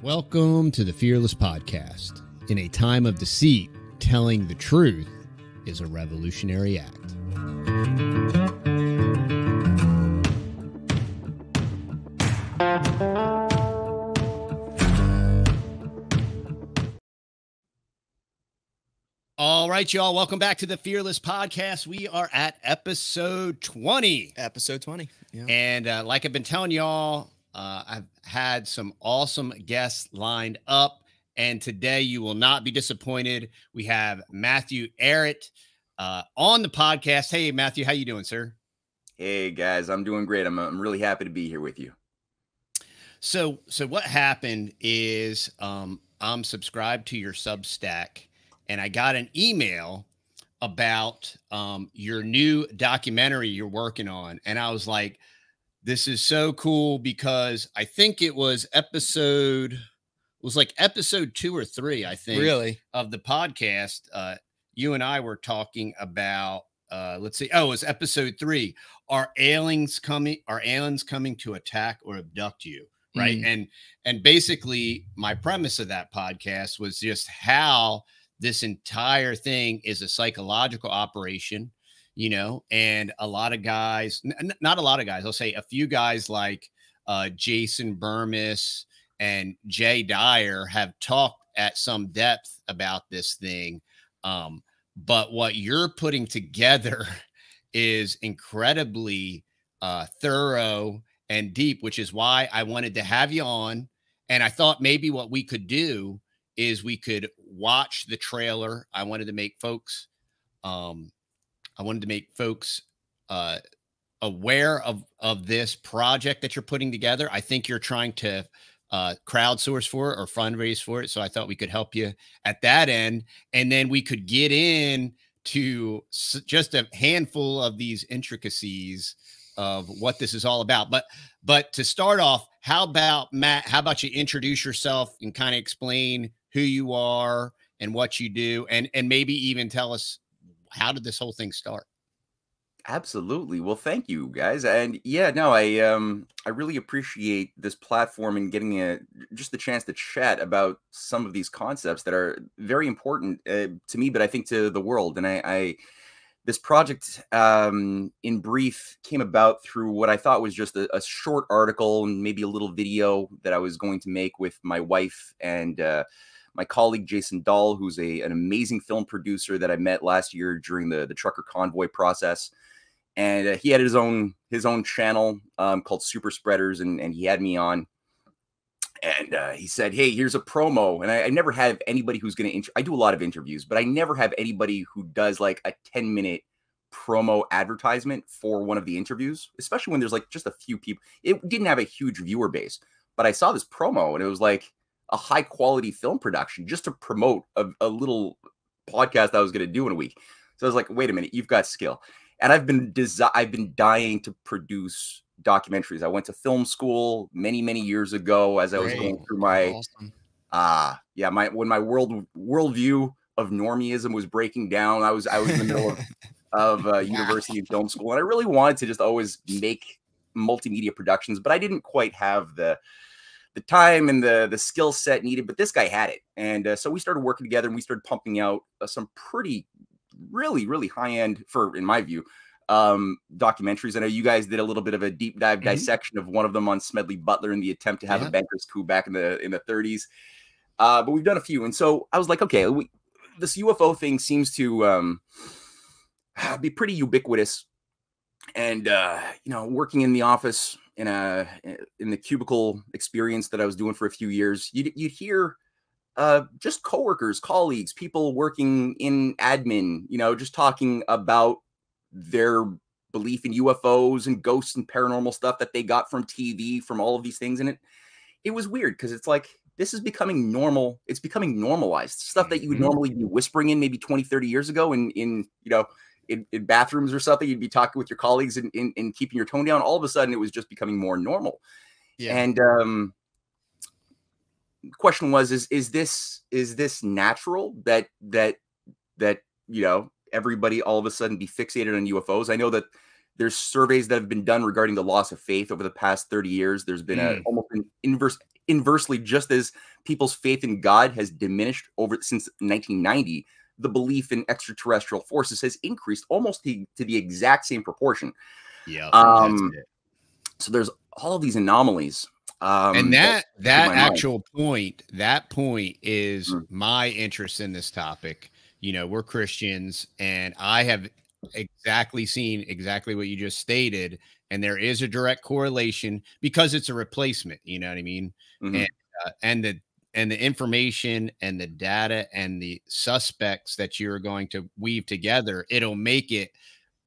Welcome to the Fearless Podcast. In a time of deceit, telling the truth is a revolutionary act. All right, y'all. Welcome back to the Fearless Podcast. We are at episode 20. Episode 20. Yeah. And like I've been telling y'all, I've had some awesome guests lined up. And today you will not be disappointed. We have Matthew Ehret on the podcast. Hey, Matthew, how you doing, sir? Hey, guys. I'm doing great. I'm really happy to be here with you. So what happened is I'm subscribed to your Substack. And I got an email about your new documentary you're working on. And I was like, this is so cool because I think it was episode 2 or 3, I think, really, of the podcast. You and I were talking about, let's see. Oh, it was episode 3. Are aliens coming to attack or abduct you? Right. And basically my premise of that podcast was just how this entire thing is a psychological operation, you know, and a lot of guys, not a lot of guys, I'll say a few guys like Jason Burmis and Jay Dyer have talked at some depth about this thing. But what you're putting together is incredibly thorough and deep, which is why I wanted to have you on. And I thought maybe what we could do is we could watch the trailer. I wanted to make folks aware of this project that you're putting together. I think you're trying to crowdsource for it or fundraise for it. So I thought we could help you at that end. And then we could get in to just a handful of these intricacies of what this is all about. But to start off, how about Matt, how about you introduce yourself and kind of explain who you are and what you do, and maybe even tell us, how did this whole thing start? Absolutely. Well, thank you, guys. And yeah, no, I really appreciate this platform and getting just the chance to chat about some of these concepts that are very important to me, but I think to the world. And this project, in brief, came about through what I thought was just a short article and maybe a little video that I was going to make with my wife and my colleague, Jason Dahl, who's an amazing film producer that I met last year during the trucker convoy process. And he had his own channel called Super Spreaders, and he had me on. And he said, hey, here's a promo. And I never have anybody who's going to, I do a lot of interviews, but I never have anybody who does like a 10-minute promo advertisement for one of the interviews, especially when there's like just a few people. It didn't have a huge viewer base, but I saw this promo and it was like a high quality film production just to promote a little podcast I was going to do in a week. So I was like, wait a minute, you've got skill. And I've been dying to produce documentaries. I went to film school many, many years ago as I was going through my, when my worldview of normieism was breaking down. I was in the middle of university and film school, and I really wanted to just always make multimedia productions, but I didn't quite have the time and the skill set needed. But this guy had it, and so we started working together, and we started pumping out some pretty, really high end, in my view, documentaries. I know you guys did a little bit of a deep dive dissection of one of them on Smedley Butler and the attempt to have a banker's coup back in the 30s. But we've done a few, and so I was like, okay, this UFO thing seems to be pretty ubiquitous. And you know, working in the office in the cubicle experience that I was doing for a few years, you'd hear just coworkers, colleagues, people working in admin, you know, just talking about their belief in UFOs and ghosts and paranormal stuff that they got from TV, from all of these things. And it was weird because it's like, this is becoming normal. It's becoming normalized stuff that you would normally be whispering in maybe 20, 30 years ago in you know, in bathrooms or something. You'd be talking with your colleagues and keeping your tone down. All of a sudden it was just becoming more normal. Yeah. And the question was, is this natural that you know, everybody all of a sudden be fixated on UFOs? I know that There's surveys that have been done regarding the loss of faith over the past 30 years. There's been almost an inversely, just as people's faith in God has diminished since 1990, the belief in extraterrestrial forces has increased almost to the exact same proportion. Yeah. So there's all of these anomalies. And that actual point, that point is my interest in this topic. You know, we're Christians, and I have seen exactly what you just stated. And there is a direct correlation because it's a replacement. You know what I mean? And the information and the data and the suspects that you're going to weave together, it'll make it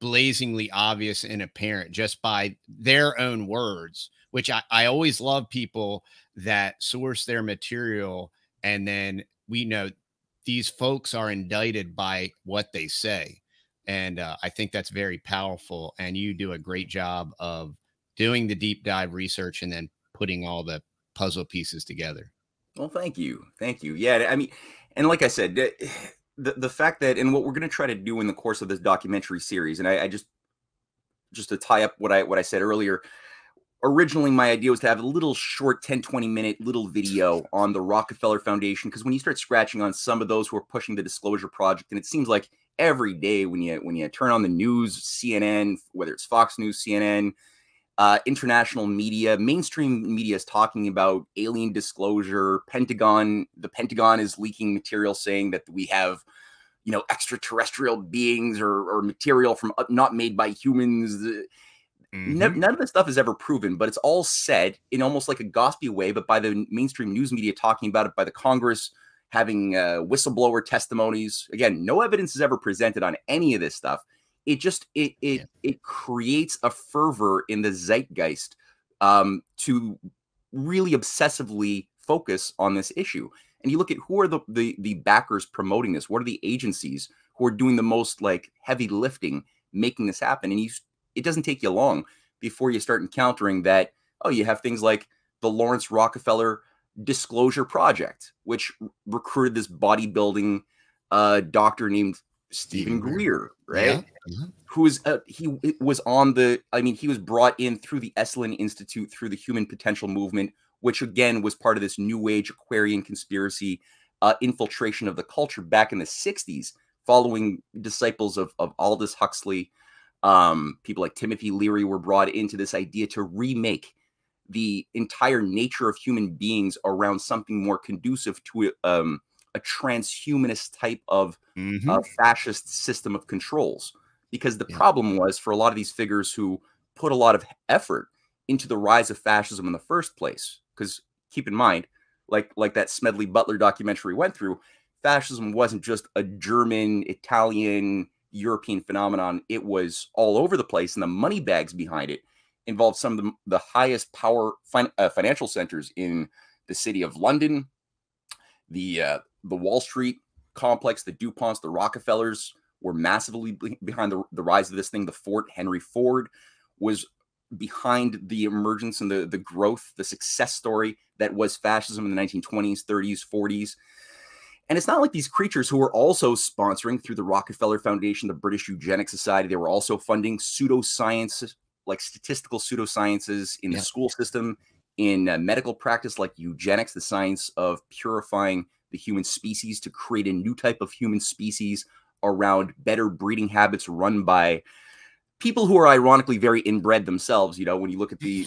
blazingly obvious and apparent just by their own words, which I always love people that source their material. And then we know these folks are indicted by what they say. And I think that's very powerful. And you do a great job of doing the deep dive research and then putting all the puzzle pieces together. Well, thank you. Thank you. Yeah. I mean, and like I said, the fact that, and what we're going to try to do in the course of this documentary series, and I just to tie up what I said earlier, originally my idea was to have a little short 10-20 minute little video on the Rockefeller Foundation, because when you start scratching on some of those who are pushing the disclosure project, and it seems like every day when you turn on the news, CNN, whether it's Fox News, CNN, international media, mainstream media is talking about alien disclosure. The Pentagon is leaking material saying that we have, you know, extraterrestrial beings or material from not made by humans. None of this stuff is ever proven, but it's all said in almost like a gossipy way, but by the mainstream news media talking about it, by the Congress having whistleblower testimonies. Again, no evidence is ever presented on any of this stuff. It just it creates a fervor in the zeitgeist to really obsessively focus on this issue. And you look at who are the backers promoting this. What are the agencies who are doing the most like heavy lifting, making this happen? And it doesn't take you long before you start encountering that. Oh, you have things like the Laurence Rockefeller Disclosure Project, which recruited this bodybuilding doctor named Stephen Greer, right? Yeah. Who was he was brought in through the Esalen Institute, through the Human Potential Movement, which again was part of this New Age Aquarian conspiracy infiltration of the culture back in the 60s, following disciples of Aldous Huxley. People like Timothy Leary were brought into this idea to remake the entire nature of human beings around something more conducive to a transhumanist type of fascist system of controls. Because the problem was, for a lot of these figures who put a lot of effort into the rise of fascism in the first place, because keep in mind, like that Smedley Butler documentary went through, fascism wasn't just a German, Italian, European phenomenon. It was all over the place, and the money bags behind it involved some of the highest power financial centers in the city of London, the Wall Street complex, the DuPonts, the Rockefellers were massively behind the rise of this thing. The Fort Henry Ford was behind the emergence and the growth, the success story that was fascism in the 1920s, 30s, 40s. And it's not like these creatures who were also sponsoring through the Rockefeller Foundation, the British Eugenics Society, they were also funding pseudoscience, like statistical pseudosciences in the school system, in medical practice, like eugenics, the science of purifying the human species to create a new type of human species around better breeding habits run by people who are ironically very inbred themselves. You know, when you look at the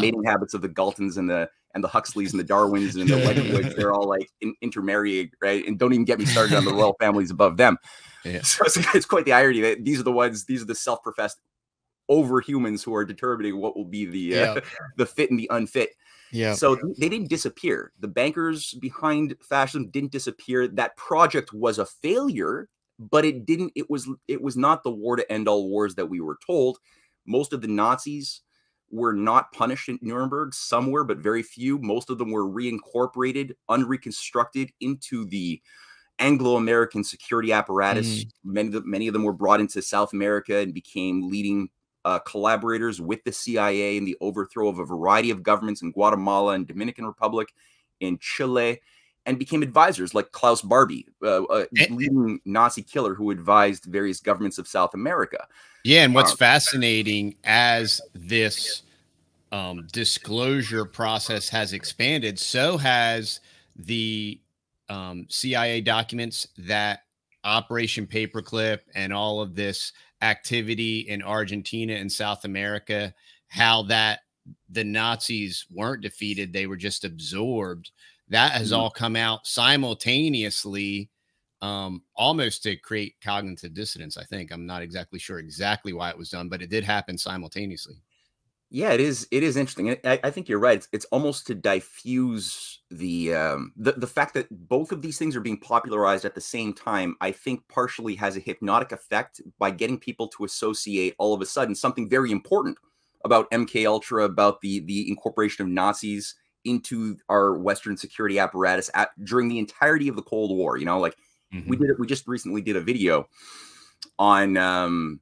mating habits of the Galtons and the Huxleys and the Darwins and the Wedgwoods, they're all like intermarried, right? And don't even get me started on the royal families above them. Yeah. So it's quite the irony that these are the self-professed overhumans who are determining what will be the fit and the unfit. Yeah. So they didn't disappear. The bankers behind fascism didn't disappear. That project was a failure, but it was not the war to end all wars that we were told. Most of the Nazis were not punished in Nuremberg. Some were, but very few. Most of them were reincorporated, unreconstructed into the Anglo-American security apparatus. Many of them were brought into South America and became leading collaborators with the CIA in the overthrow of a variety of governments in Guatemala and Dominican Republic, in Chile, and became advisors, like Klaus Barbie, a leading Nazi killer who advised various governments of South America. Yeah, and what's fascinating as this disclosure process has expanded, so has the CIA documents that Operation Paperclip and all of this activity in Argentina and South America, how that the Nazis weren't defeated, they were just absorbed. That has all come out simultaneously, almost to create cognitive dissonance. I think I'm not exactly sure exactly why it was done, but it did happen simultaneously. Yeah, it is. It is interesting. I think you're right. It's almost to diffuse the fact that both of these things are being popularized at the same time. I think partially has a hypnotic effect by getting people to associate all of a sudden something very important about MK Ultra, about the incorporation of Nazis into our Western security apparatus during the entirety of the Cold War. You know, like we just recently did a video on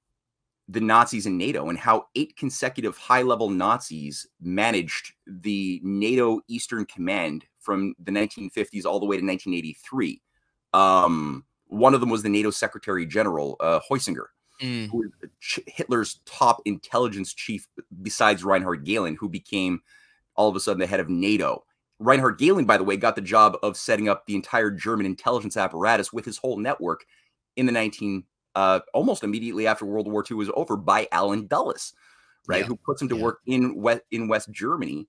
the Nazis in NATO and how 8 consecutive high-level Nazis managed the NATO Eastern Command from the 1950s all the way to 1983. One of them was the NATO Secretary General, Heusinger, who was Hitler's top intelligence chief besides Reinhard Gehlen, who became all of a sudden the head of NATO. Reinhard Gehlen, by the way, got the job of setting up the entire German intelligence apparatus with his whole network in the almost immediately after World War II was over, by Allen Dulles, right? Yeah. Who puts him to work in West Germany,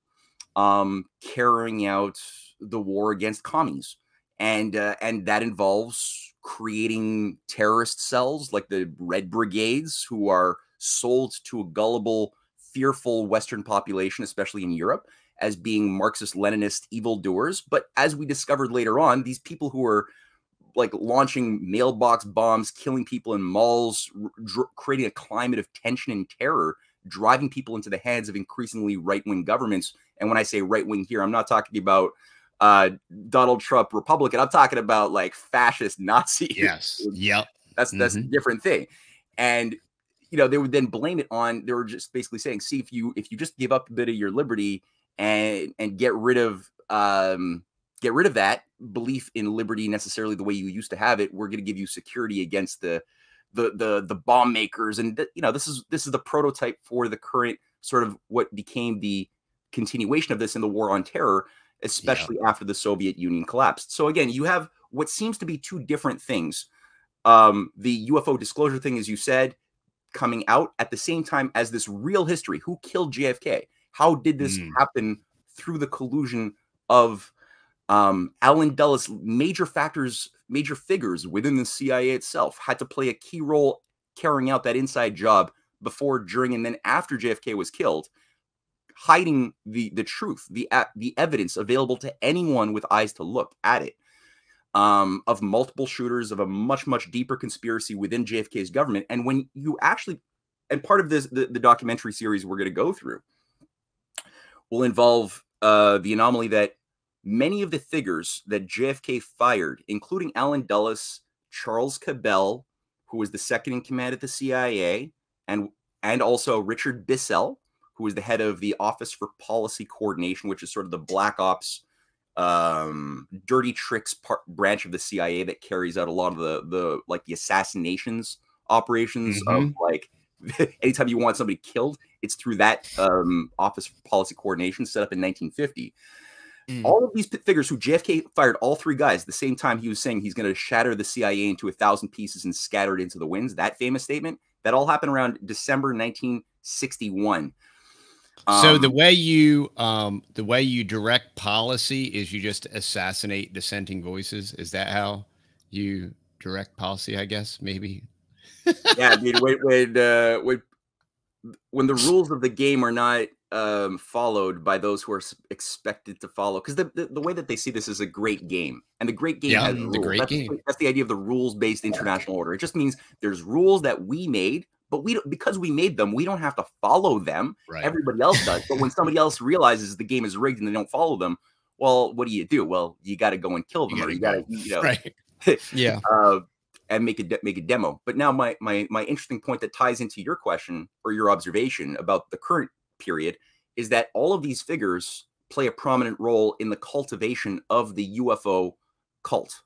carrying out the war against commies. And that involves creating terrorist cells like the Red Brigades, who are sold to a gullible, fearful Western population, especially in Europe, as being Marxist-Leninist evildoers. But as we discovered later on, these people who are like launching mailbox bombs, killing people in malls, creating a climate of tension and terror, driving people into the hands of increasingly right-wing governments. And when I say right-wing here, I'm not talking about Donald Trump Republican. I'm talking about like fascist Nazi. Yes. Yep. That's a different thing. And you know, they would then blame it on, they were just basically saying, see, if you just give up a bit of your liberty and get rid of that belief in liberty necessarily the way you used to have it, we're going to give you security against the bomb makers. And you know, this is the prototype for the current sort of what became the continuation of this in the war on terror, especially after the Soviet Union collapsed. So again, you have what seems to be 2 different things. The UFO disclosure thing, as you said, coming out at the same time as this real history. Who killed JFK? How did this happen through the collusion of Allen Dulles? Major figures within the CIA itself had to play a key role carrying out that inside job before, during, and then after JFK was killed, hiding the truth, the evidence available to anyone with eyes to look at it, of multiple shooters, of a much, much deeper conspiracy within JFK's government. And when you actually, and part of this, the documentary series we're going to go through will involve the anomaly that many of the figures that JFK fired, including Allen Dulles, Charles Cabell, who was the second in command at the CIA, and also Richard Bissell, who was the head of the Office for Policy Coordination, which is sort of the black ops, dirty tricks branch of the CIA that carries out a lot of the assassinations operations of like, anytime you want somebody killed, it's through that Office for Policy Coordination set up in 1950. All of these figures who JFK fired, all 3 guys, the same time he was saying he's going to shatter the CIA into 1,000 pieces and scatter it into the winds, that famous statement, that all happened around December 1961. So the way you direct policy is you just assassinate dissenting voices. Is that how you direct policy? I guess maybe. Yeah, I mean, when the rules of the game are not followed by those who are expected to follow, because the way that they see this is a great game, and the great game has rules. That's the idea of the rules-based international order. It just means there's rules that we made, but because we made them, we don't have to follow them. Right. Everybody else does. But when somebody else realizes the game is rigged and they don't follow them, well, what do? Well, you got to go and kill them, or you got to, right. Yeah. And make a demo. But now my interesting point that ties into your question or your observation about the current period is that all of these figures play a prominent role in the cultivation of the UFO cult,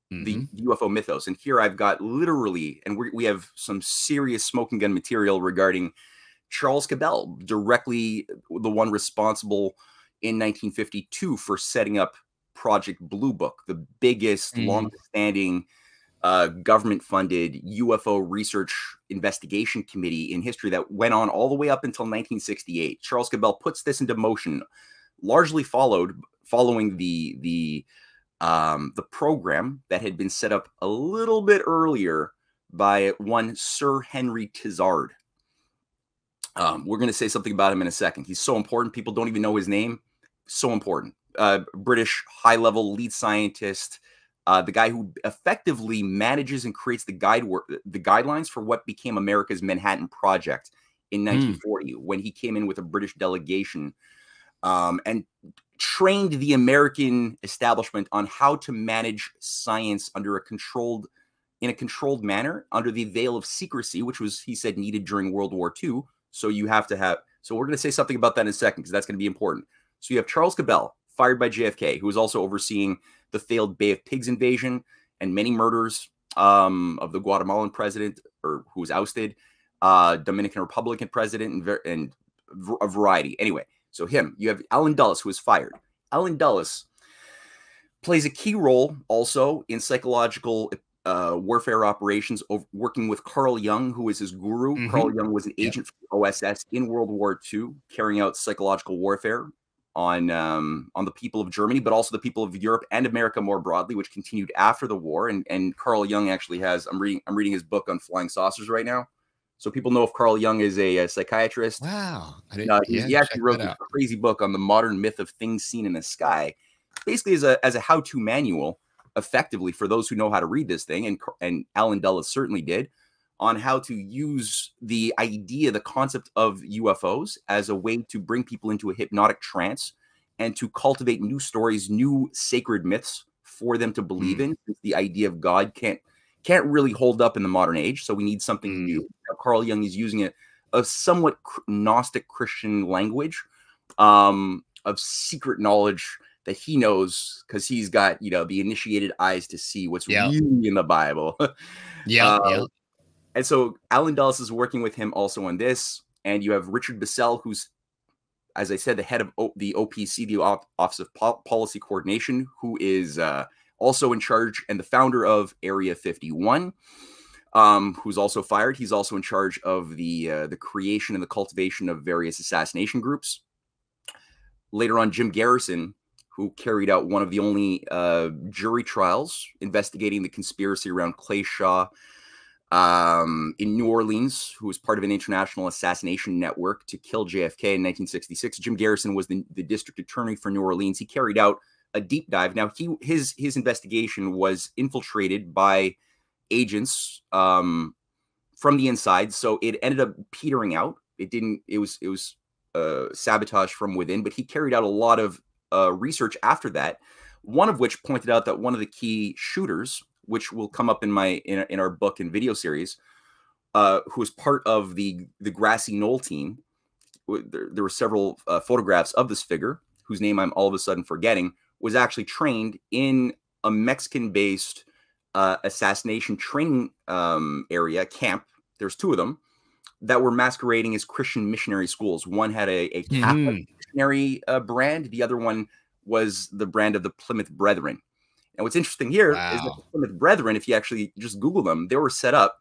the UFO mythos. And here I've got literally, and we have some serious smoking gun material regarding Charles Cabell, directly the one responsible in 1952 for setting up Project Blue Book, the biggest, longest-standing government-funded UFO research investigation committee in history that went on all the way up until 1968. Charles Cabell puts this into motion, largely following the program that had been set up a little bit earlier by one Sir Henry Tizard. We're going to say something about him in a second. He's so important. People don't even know his name. So important. British high-level lead scientist, the guy who effectively manages and creates the guidelines for what became America's Manhattan Project in 1940, when he came in with a British delegation and trained the American establishment on how to manage science under in a controlled manner, under the veil of secrecy, which was, he said, needed during World War II. So you have to have, so we're going to say something about that in a second, because that's going to be important. So you have Charles Cabell, fired by JFK, who was also overseeing the failed Bay of Pigs invasion and many murders of the Guatemalan president, or who was ousted, Dominican Republican president, and a variety. Anyway, so him. You have Allen Dulles, who was fired. Allen Dulles plays a key role also in psychological warfare operations, working with Carl Jung, who is his guru. Carl Jung was an agent for the OSS in World War II, carrying out psychological warfare on the people of Germany, but also the people of Europe and America more broadly, which continued after the war. And Carl Jung actually has, I'm reading his book on flying saucers right now, so people know if Carl Jung is a psychiatrist. Wow. He actually wrote this crazy book on the modern myth of things seen in the sky, basically as a how-to manual, effectively, for those who know how to read this thing, and Allen Dulles certainly did, on how to use the idea, the concept of UFOs as a way to bring people into a hypnotic trance and to cultivate new stories, new sacred myths for them to believe in. The idea of God can't really hold up in the modern age, so we need something new. Now, Carl Jung is using a somewhat Gnostic Christian language of secret knowledge that he knows, because he's got, the initiated eyes to see what's really in the Bible. And so Allen Dulles is working with him also on this. And you have Richard Bissell, who's, as I said, the head of the OPC, the Office of Policy Coordination, who is also in charge and the founder of Area 51, who's also fired. He's also in charge of the creation and the cultivation of various assassination groups. Later on, Jim Garrison, who carried out one of the only jury trials investigating the conspiracy around Clay Shaw in New Orleans, who was part of an international assassination network to kill JFK in 1966. Jim Garrison was the district attorney for New Orleans. He carried out a deep dive. Now, his investigation was infiltrated by agents from the inside, so it ended up petering out. It was sabotage from within, but he carried out a lot of research after that, one of which pointed out that one of the key shooters, which will come up in our book and video series, who was part of the Grassy Knoll team. There were several photographs of this figure, whose name I'm all of a sudden forgetting, was actually trained in a Mexican-based assassination training area camp. There's two of them that were masquerading as Christian missionary schools. One had a Catholic missionary brand. The other one was the brand of the Plymouth Brethren. And what's interesting here is that the Plymouth Brethren, if you actually just Google them, they were set up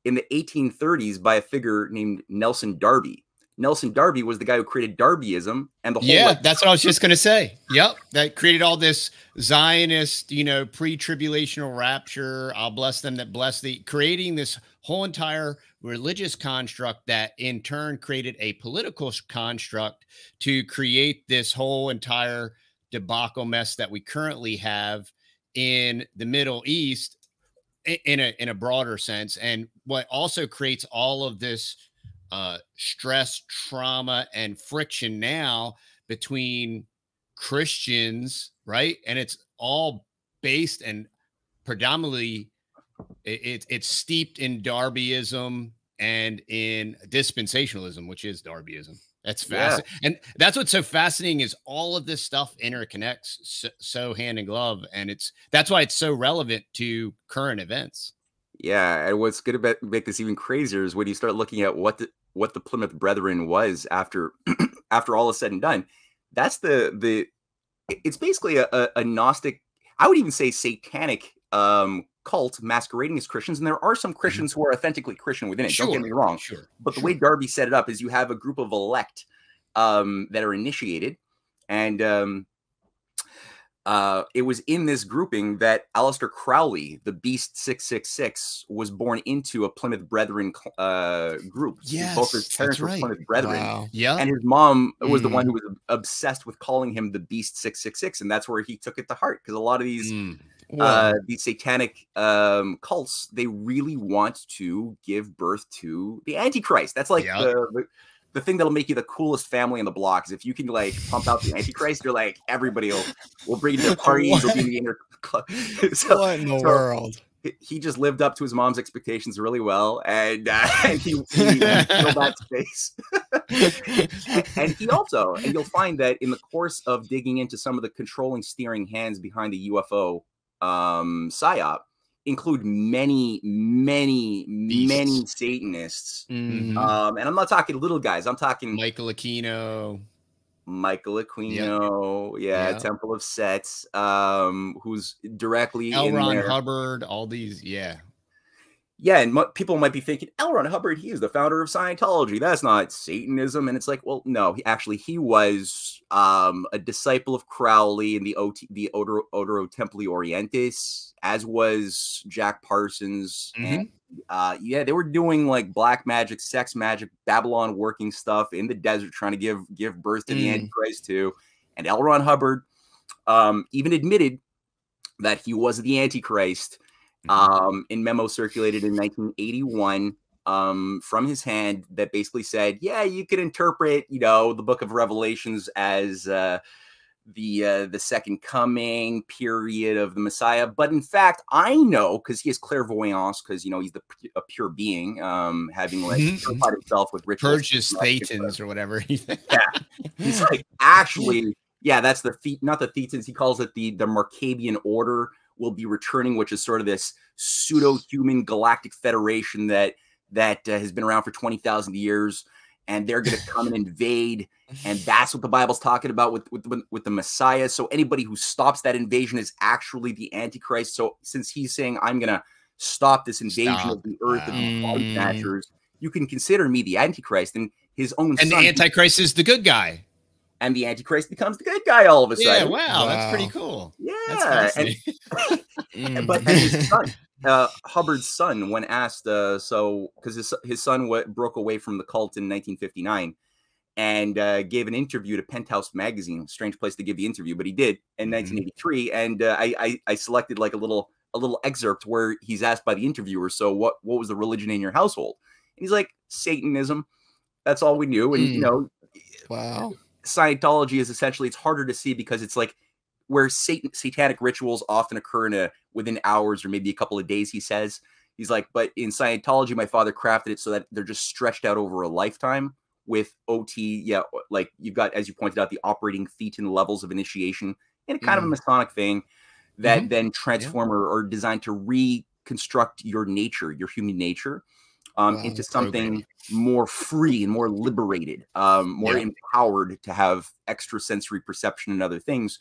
in the 1830s by a figure named Nelson Darby. Nelson Darby was the guy who created Darbyism and the whole. Yeah, that's what I was just going to say. Yep. That created all this Zionist, pre-tribulational rapture. I'll bless them that bless thee, creating this whole entire religious construct that in turn created a political construct to create this whole entire debacle mess that we currently have in the Middle East in a broader sense. And what also creates all of this stress, trauma, and friction now between Christians, right? And it's all based and predominantly it's steeped in Darbyism and in dispensationalism, which is Darbyism. That's Yeah. fascinating. And that's what's so fascinating is all of this stuff interconnects so hand in glove. And that's why it's so relevant to current events. Yeah, and what's going to make this even crazier is when you start looking at what the Plymouth Brethren was after after all is said and done. That's it's basically a Gnostic, I would even say satanic cult masquerading as Christians, and there are some Christians who are authentically Christian within it. Don't get me wrong. But the way Darby set it up is you have a group of elect that are initiated, and it was in this grouping that Aleister Crowley, the Beast 666, was born into a Plymouth Brethren group. Yes, both his parents were Plymouth Brethren. Wow. Yeah. And his mom was the one who was obsessed with calling him the Beast 666, and that's where he took it to heart, because a lot of these satanic cults, they really want to give birth to the Antichrist. That's like the thing that'll make you the coolest family in the block is if you can like pump out the Antichrist. You're like, everybody will bring you to parties. Will be in the inner club. What in the world? He just lived up to his mom's expectations really well, and he filled that space. and he also, and you'll find that in the course of digging into some of the controlling, steering hands behind the UFO psyop, include many Satanists. And I'm not talking little guys. I'm talking Michael Aquino, Temple of Set, who's directly L. in Ron there. Hubbard, all these, and people might be thinking, L. Ron Hubbard, he is the founder of Scientology. That's not Satanism. And it's like, well, no, he was a disciple of Crowley and the Ordo Templi Orientis, as was Jack Parsons. And they were doing like black magic, sex magic, Babylon working stuff in the desert, trying to give birth to the Antichrist too. And L. Ron Hubbard even admitted that he was the Antichrist. In memo circulated in 1981 from his hand that basically said, yeah, you could interpret, the book of Revelations as the second coming period of the Messiah. But in fact, I know, because he has clairvoyance, because, he's a pure being, having like purified himself with rituals. Purges Thetans or whatever. He's like, actually, that's not the Thetans. He calls it the Markabian Order will be returning, which is sort of this pseudo-human galactic federation that has been around for 20,000 years, and they're going to come and invade, and that's what the Bible's talking about with the Messiah. So anybody who stops that invasion is actually the Antichrist. So since he's saying, I'm going to stop this invasion of the earth of the body snatchers, you can consider me the Antichrist. And his own son, the Antichrist is the good guy. And the Antichrist becomes the good guy all of a sudden. Yeah, wow. That's pretty cool. Yeah. But his son, Hubbard's son, when asked, because his son broke away from the cult in 1959 and gave an interview to Penthouse magazine. Strange place to give the interview, but he did in 1983. And I selected like a little excerpt where he's asked by the interviewer, so what was the religion in your household? And he's like, Satanism. That's all we knew. And, wow. Scientology is essentially, it's harder to see because it's like where satanic rituals often occur within hours or maybe a couple of days, he says. He's like, but in Scientology, my father crafted it so that they're just stretched out over a lifetime with OT. Yeah, like you've got, as you pointed out, the operating thetan levels of initiation in a kind of a Masonic thing that then transform or designed to reconstruct your nature, your human nature. Into something more free and more liberated, more empowered to have extrasensory perception and other things,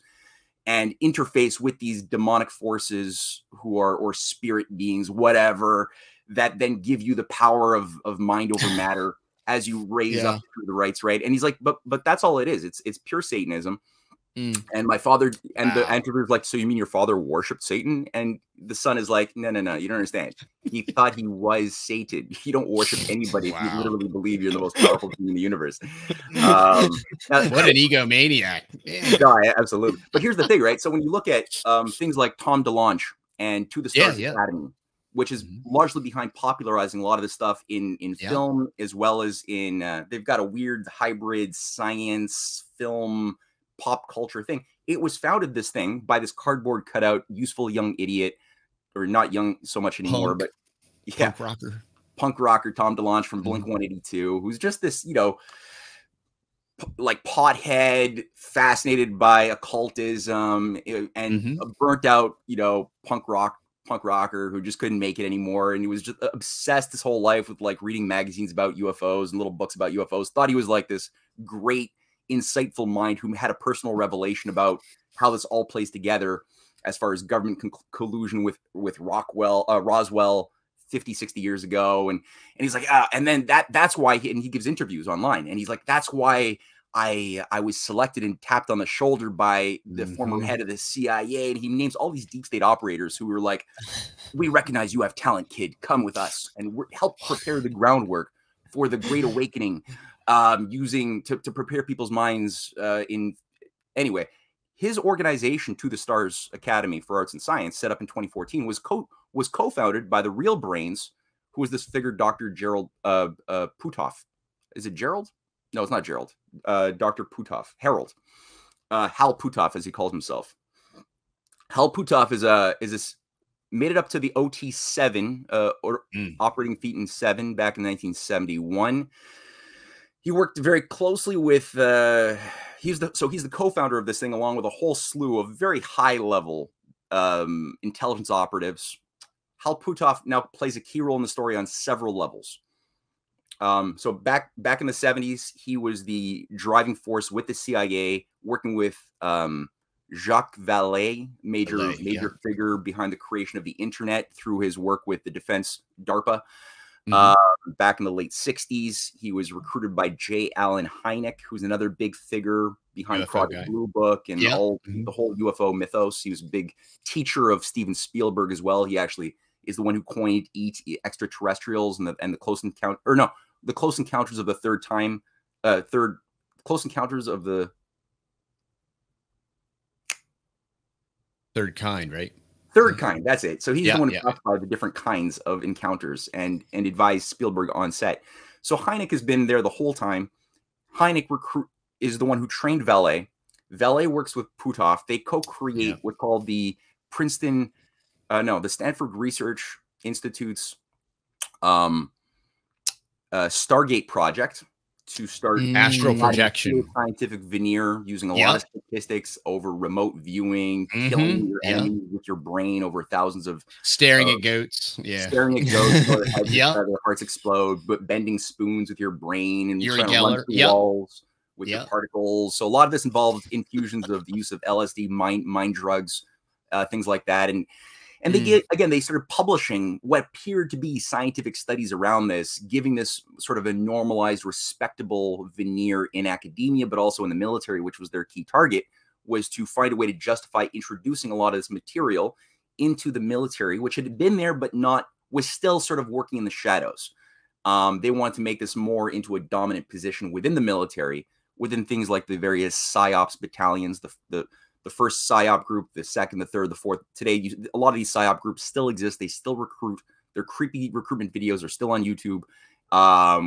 and interface with these demonic forces or spirit beings, whatever, that then give you the power of mind over matter as you raise up through the rites, right? And he's like, but that's all it is. It's pure Satanism. And my father, and the interviewer's like, so you mean your father worshipped Satan? And the son is like, no, you don't understand. He thought he was Satan. You don't worship anybody if you literally believe you're the most powerful being in the universe. What an egomaniac. No, absolutely. But here's the thing, right? So when you look at things like Tom DeLonge and To the Stars Academy, which is largely behind popularizing a lot of this stuff in film, as well as in, they've got a weird hybrid science film pop culture thing. It was founded, this thing, by this cardboard cutout useful young idiot, or not young so much anymore, but punk rocker Tom DeLonge from Blink 182, who's just this, like pothead, fascinated by occultism, and burnt out, punk rocker who just couldn't make it anymore. And he was just obsessed his whole life with like reading magazines about UFOs and little books about UFOs. Thought he was like this great, insightful mind who had a personal revelation about how this all plays together as far as government collusion with Roswell 50, 60 years ago. And he's like, and then that's why he gives interviews online. And he's like, that's why I was selected and tapped on the shoulder by the former head of the CIA. And he names all these deep state operators who were like, we recognize you have talent, kid. Come with us and help prepare the groundwork for the Great Awakening, using to prepare people's minds anyway. His organization, To the Stars Academy for Arts and Science, set up in 2014, was co-founded by the real brains, who was this figure, Dr. Gerald Puthoff. Is it Gerald? No, it's not Gerald. Dr. Puthoff, Harold, Hal Puthoff, as he calls himself. Hal Puthoff is made it up to the OT-7 or operating feat in 7 back in 1971. He worked very closely with. He's the co-founder of this thing, along with a whole slew of very high-level intelligence operatives. Hal Puthoff now plays a key role in the story on several levels. So back in the 70s, he was the driving force with the CIA, working with Jacques Vallée, major figure behind the creation of the internet through his work with the defense DARPA. Back in the late 60s, he was recruited by J. Allen Hynek, who's another big figure behind Project Blue Book and the whole UFO mythos. He was a big teacher of Steven Spielberg as well. He actually is the one who coined extraterrestrials and the close encounter, or no, the Close Encounters of the Close Encounters of the Third Kind, right? Third Kind, that's it. So he's the one who talked about the different kinds of encounters and advised Spielberg on set. So Hynek has been there the whole time. Hynek is the one who trained Vallée. Vallée works with Puthoff. They co-create what's called the the Stanford Research Institute's Stargate project to start astral projection scientific veneer using a lot of statistics over remote viewing, killing your enemies with your brain over thousands of staring at goats, staring at goats, their hearts explode, but bending spoons with your brain and trying to run through walls with your particles. So a lot of this involved infusions of the use of LSD, mind drugs, things like that, and they started publishing what appeared to be scientific studies around this, giving this sort of a normalized, respectable veneer in academia, but also in the military, which was their key target, was to find a way to justify introducing a lot of this material into the military, which had been there, but was still sort of working in the shadows. They wanted to make this more into a dominant position within the military, within things like the various PSYOPs battalions, the first PSYOP group, the second, the third, the fourth. Today, a lot of these PSYOP groups still exist. They still recruit. Their creepy recruitment videos are still on YouTube,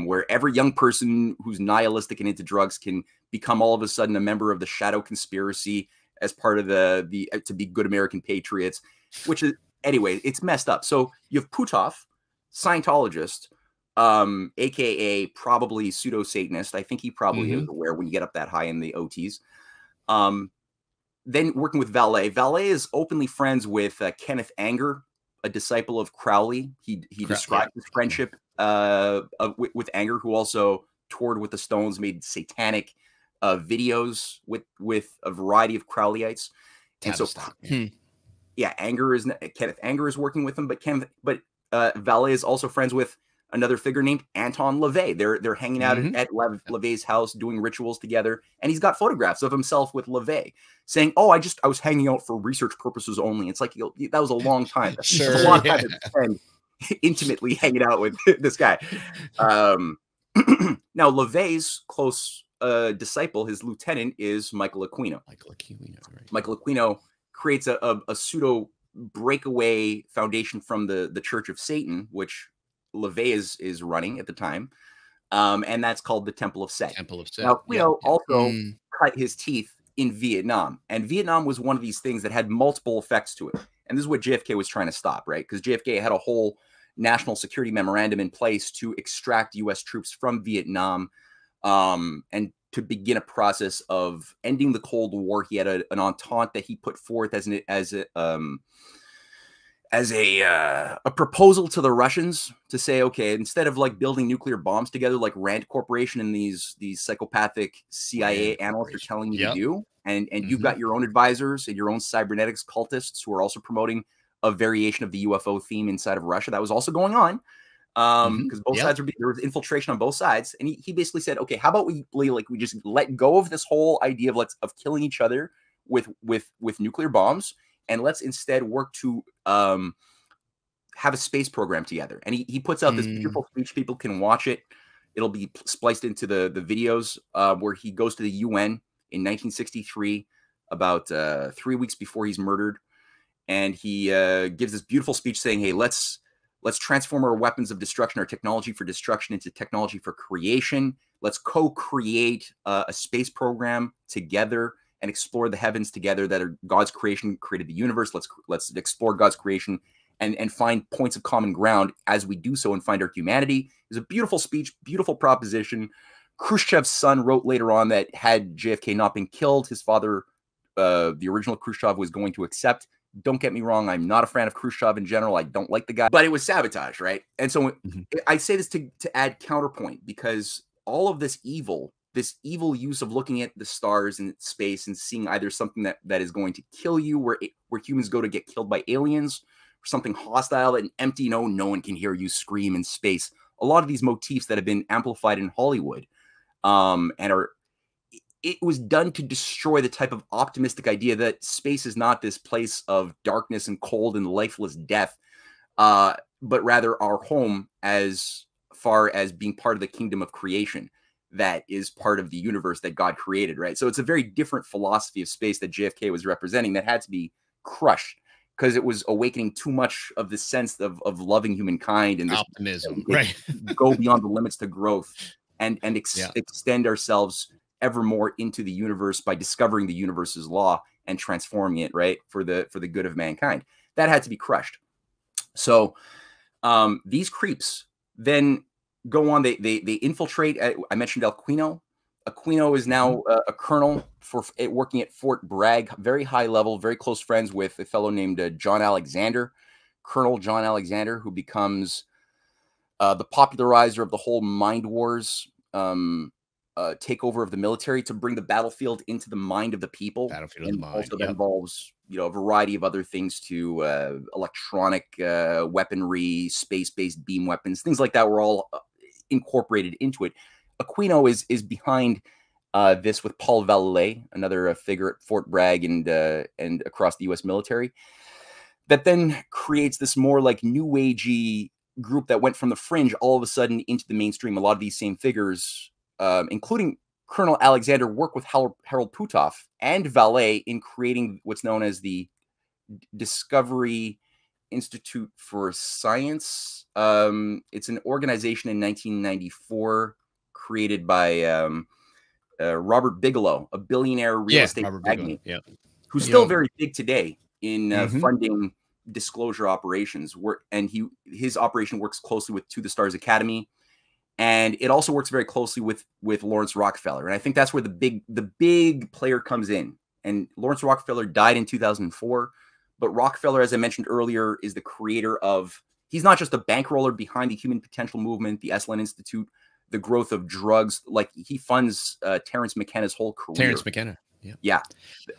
where every young person who's nihilistic and into drugs can become all of a sudden a member of the shadow conspiracy as part of to be good American patriots, which is, anyway, it's messed up. So you have Puthoff, Scientologist, AKA probably pseudo-Satanist. I think he probably is aware when you get up that high in the OTs. Then working with Vallée. Vallée is openly friends with Kenneth Anger, a disciple of Crowley. He described his friendship with Anger, who also toured with the Stones, made satanic videos with a variety of Crowleyites. And so, Kenneth Anger is working with him, but Vallée is also friends with another figure named Anton LaVey. They're hanging out at LaVey's house doing rituals together, and he's got photographs of himself with LaVey saying, "Oh, I was hanging out for research purposes only." It's like, that was a long time. Sure, a long time to spend intimately hanging out with this guy. Now, LaVey's close disciple, his lieutenant, is Michael Aquino. Michael Aquino creates a pseudo breakaway foundation from the Church of Satan, which LaVey is running at the time, and that's called the Temple of Set. Now, Aquino also cut his teeth in Vietnam, and Vietnam was one of these things that had multiple effects to it. And this is what JFK was trying to stop, right? Because JFK had a whole national security memorandum in place to extract U.S. troops from Vietnam, and to begin a process of ending the Cold War. He had an entente that he put forth as a proposal to the Russians to say, okay, instead of like building nuclear bombs together, like Rand Corporation and these psychopathic CIA analysts are telling you to do, and you've got your own advisors and your own cybernetics cultists who are also promoting a variation of the UFO theme inside of Russia. That was also going on because both sides there was infiltration on both sides, and he basically said, okay, how about we just let go of this whole idea of killing each other with nuclear bombs, and let's instead work to have a space program together. And he puts out this beautiful speech. People can watch it. It'll be spliced into the videos where he goes to the UN in 1963, about 3 weeks before he's murdered. And he gives this beautiful speech saying, hey, let's transform our weapons of destruction, our technology for destruction, into technology for creation. Let's co-create a space program together and explore the heavens together that are God's creation, created the universe. Let's explore God's creation and find points of common ground as we do so and find our humanity. It's a beautiful speech, beautiful proposition. Khrushchev's son wrote later on that had JFK not been killed, his father, the original Khrushchev, was going to accept. Don't get me wrong, I'm not a fan of Khrushchev in general. I don't like the guy, but it was sabotage, right? And so I say this to add counterpoint, because all of this evil use of looking at the stars and space and seeing either something that is going to kill you, where humans go to get killed by aliens, or something hostile and empty, no one can hear you scream in space. A lot of these motifs that have been amplified in Hollywood, it was done to destroy the type of optimistic idea that space is not this place of darkness and cold and lifeless death, but rather our home as far as being part of the kingdom of creation that is part of the universe that God created, right? So it's a very different philosophy of space that JFK was representing that had to be crushed, because it was awakening too much of the sense of loving humankind and this optimism, right? Go beyond the limits to growth and extend ourselves ever more into the universe by discovering the universe's law and transforming it, right, for the good of mankind. That had to be crushed. So these creeps then go on. They infiltrate. I mentioned Aquino. Aquino is now a colonel working at Fort Bragg, very high level, very close friends with a fellow named John Alexander, Colonel John Alexander, who becomes the popularizer of the whole Mind Wars takeover of the military to bring the battlefield into the mind of the people. Battlefield of the mind. Also that involves, a variety of other things to electronic weaponry, space-based beam weapons, things like that were all incorporated into it. Aquino is behind this with Paul Valet, another figure at Fort Bragg and across the U.S. military, that then creates this more like new agey group that went from the fringe all of a sudden into the mainstream. A lot of these same figures, including Colonel Alexander, work with Harold Puthoff and Valet in creating what's known as the Discovery Institute for Science. It's an organization in 1994 created by Robert Bigelow, a billionaire real estate magnate, who's still very big today in funding disclosure operations. His operation works closely with To the Stars Academy, and it also works very closely with Laurence Rockefeller. And I think that's where the big player comes in. And Laurence Rockefeller died in 2004, but Rockefeller, as I mentioned earlier, is the creator of. He's not just a bankroller behind the Human Potential Movement, the Esalen Institute, the growth of drugs. Like, he funds Terence McKenna's whole career. Terence McKenna, yeah.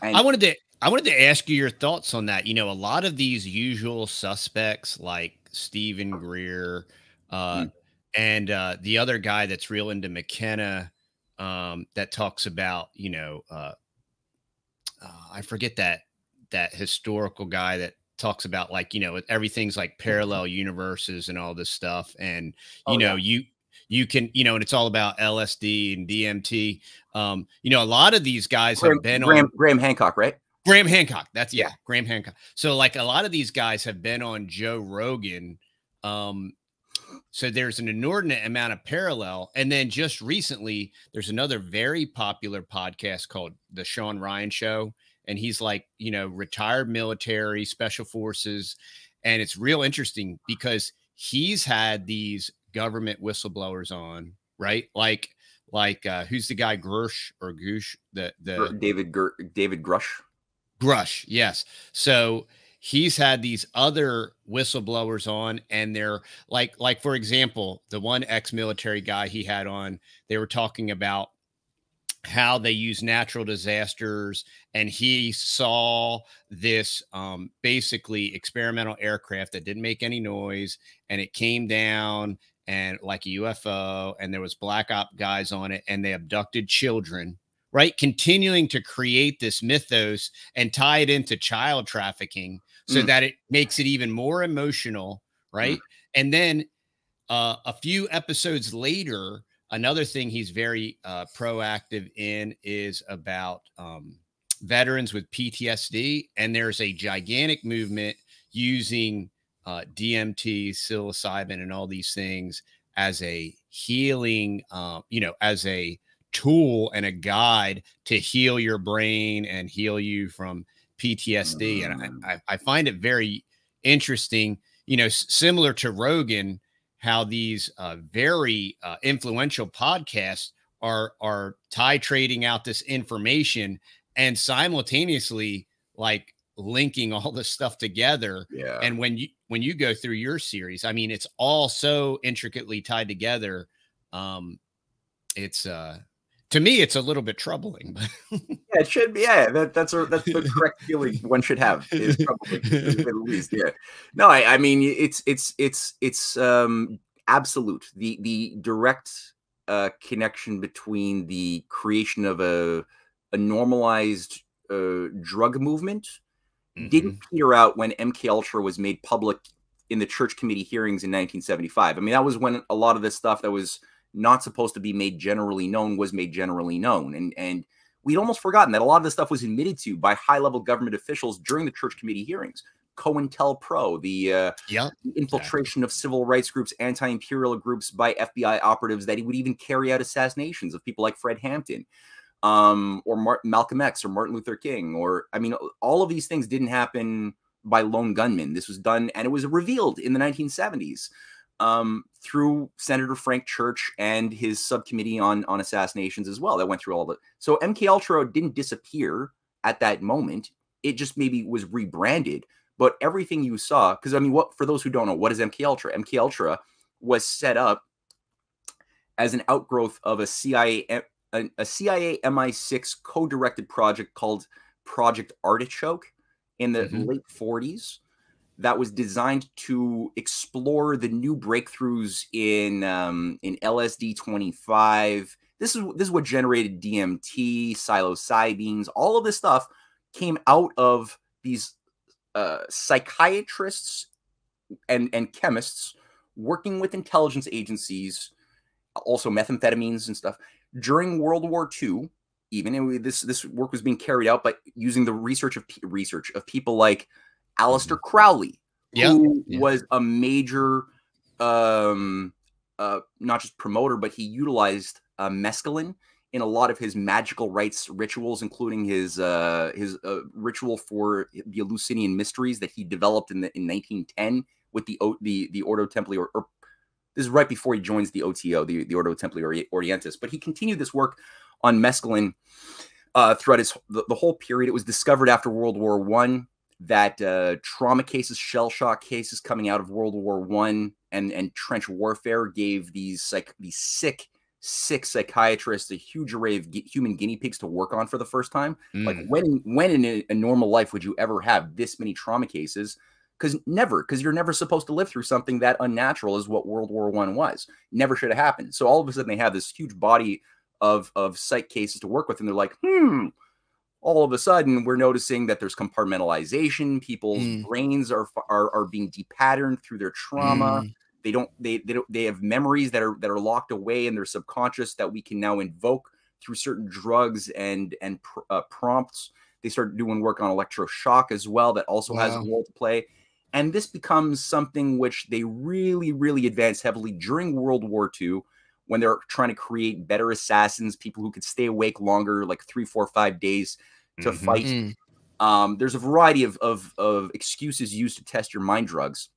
And I wanted to ask you your thoughts on that. A lot of these usual suspects, like Stephen Greer, and the other guy that's real into McKenna, that talks about, I forget that historical guy that talks about, like, everything's like parallel universes and all this stuff. And, you can, and it's all about LSD and DMT. A lot of these guys have been on Graham Hancock, right? Graham Hancock. That's Graham Hancock. So, like, a lot of these guys have been on Joe Rogan. So there's an inordinate amount of parallel. And then just recently, there's another very popular podcast called The Sean Ryan Show. And he's like, retired military, special forces. And it's real interesting because he's had these government whistleblowers on, right? Like like who's the guy, Grush or Goosh, the David Grush. Grush, yes. So he's had these other whistleblowers on, and they're like for example, the one ex-military guy he had on, they were talking about how they use natural disasters, and he saw this basically experimental aircraft that didn't make any noise, and it came down and like a UFO, and there was black op guys on it, and they abducted children, right? Continuing to create this mythos and tie it into child trafficking so that it makes it even more emotional, right? And then a few episodes later, another thing he's very proactive in is about veterans with PTSD. And there's a gigantic movement using DMT, psilocybin, and all these things as a healing, as a tool and a guide to heal your brain and heal you from PTSD. And I find it very interesting, similar to Rogan, how these very influential podcasts are titrating out this information and simultaneously like linking all this stuff together. Yeah. And when you go through your series, I mean, it's all so intricately tied together. It's to me, it's a little bit troubling. Yeah, it should be. Yeah, that's the correct feeling one should have. Is probably at least. Yeah. No, I mean it's absolute. The direct connection between the creation of a normalized drug movement didn't peter out when MK Ultra was made public in the Church Committee hearings in 1975. I mean, that was when a lot of this stuff that was not supposed to be made generally known was made generally known. And we'd almost forgotten that a lot of this stuff was admitted to by high-level government officials during the Church Committee hearings. COINTELPRO, the infiltration of civil rights groups, anti-imperial groups by FBI operatives that he would even carry out assassinations of people like Fred Hampton, or Malcolm X or Martin Luther King. Or, I mean, all of these things didn't happen by lone gunmen. This was done, and it was revealed in the 1970s. Through Senator Frank Church and his subcommittee on assassinations as well, that went through all of it. So MK Ultra didn't disappear at that moment. It just maybe was rebranded. But everything you saw, because I mean, for those who don't know, what is MK Ultra? MK Ultra was set up as an outgrowth of a CIA MI6 co-directed project called Project Artichoke in the late 40s. That was designed to explore the new breakthroughs in LSD 25. This is what generated DMT, psilocybines. All of this stuff came out of these psychiatrists and chemists working with intelligence agencies, also methamphetamines and stuff during World War II. Even this work was being carried out by using the research of people like Aleister Crowley, who was a major, not just promoter, but he utilized mescaline in a lot of his magical rites rituals, including his ritual for the Eleusinian mysteries that he developed in 1910 with the Ordo Templi, or this is right before he joins the OTO, the Ordo Templi Orientis. But he continued this work on mescaline throughout the whole period. It was discovered after World War I that trauma cases, shell shock cases coming out of World War I and trench warfare gave these sick psychiatrists a huge array of human guinea pigs to work on for the first time. Like when in a normal life would you ever have this many trauma cases? Because you're never supposed to live through something that unnatural is what World War I was. Never should have happened. So all of a sudden they have this huge body of psych cases to work with, and they're like, all of a sudden we're noticing that there's compartmentalization. People's brains are being depatterned through their trauma. They have memories that are locked away in their subconscious that we can now invoke through certain drugs and prompts. They start doing work on electroshock as well. That also has a role to play. And this becomes something which they really, really advance heavily during World War II, when they're trying to create better assassins, people who could stay awake longer, like 3, 4, 5 days to fight. There's a variety of excuses used to test your mind drugs.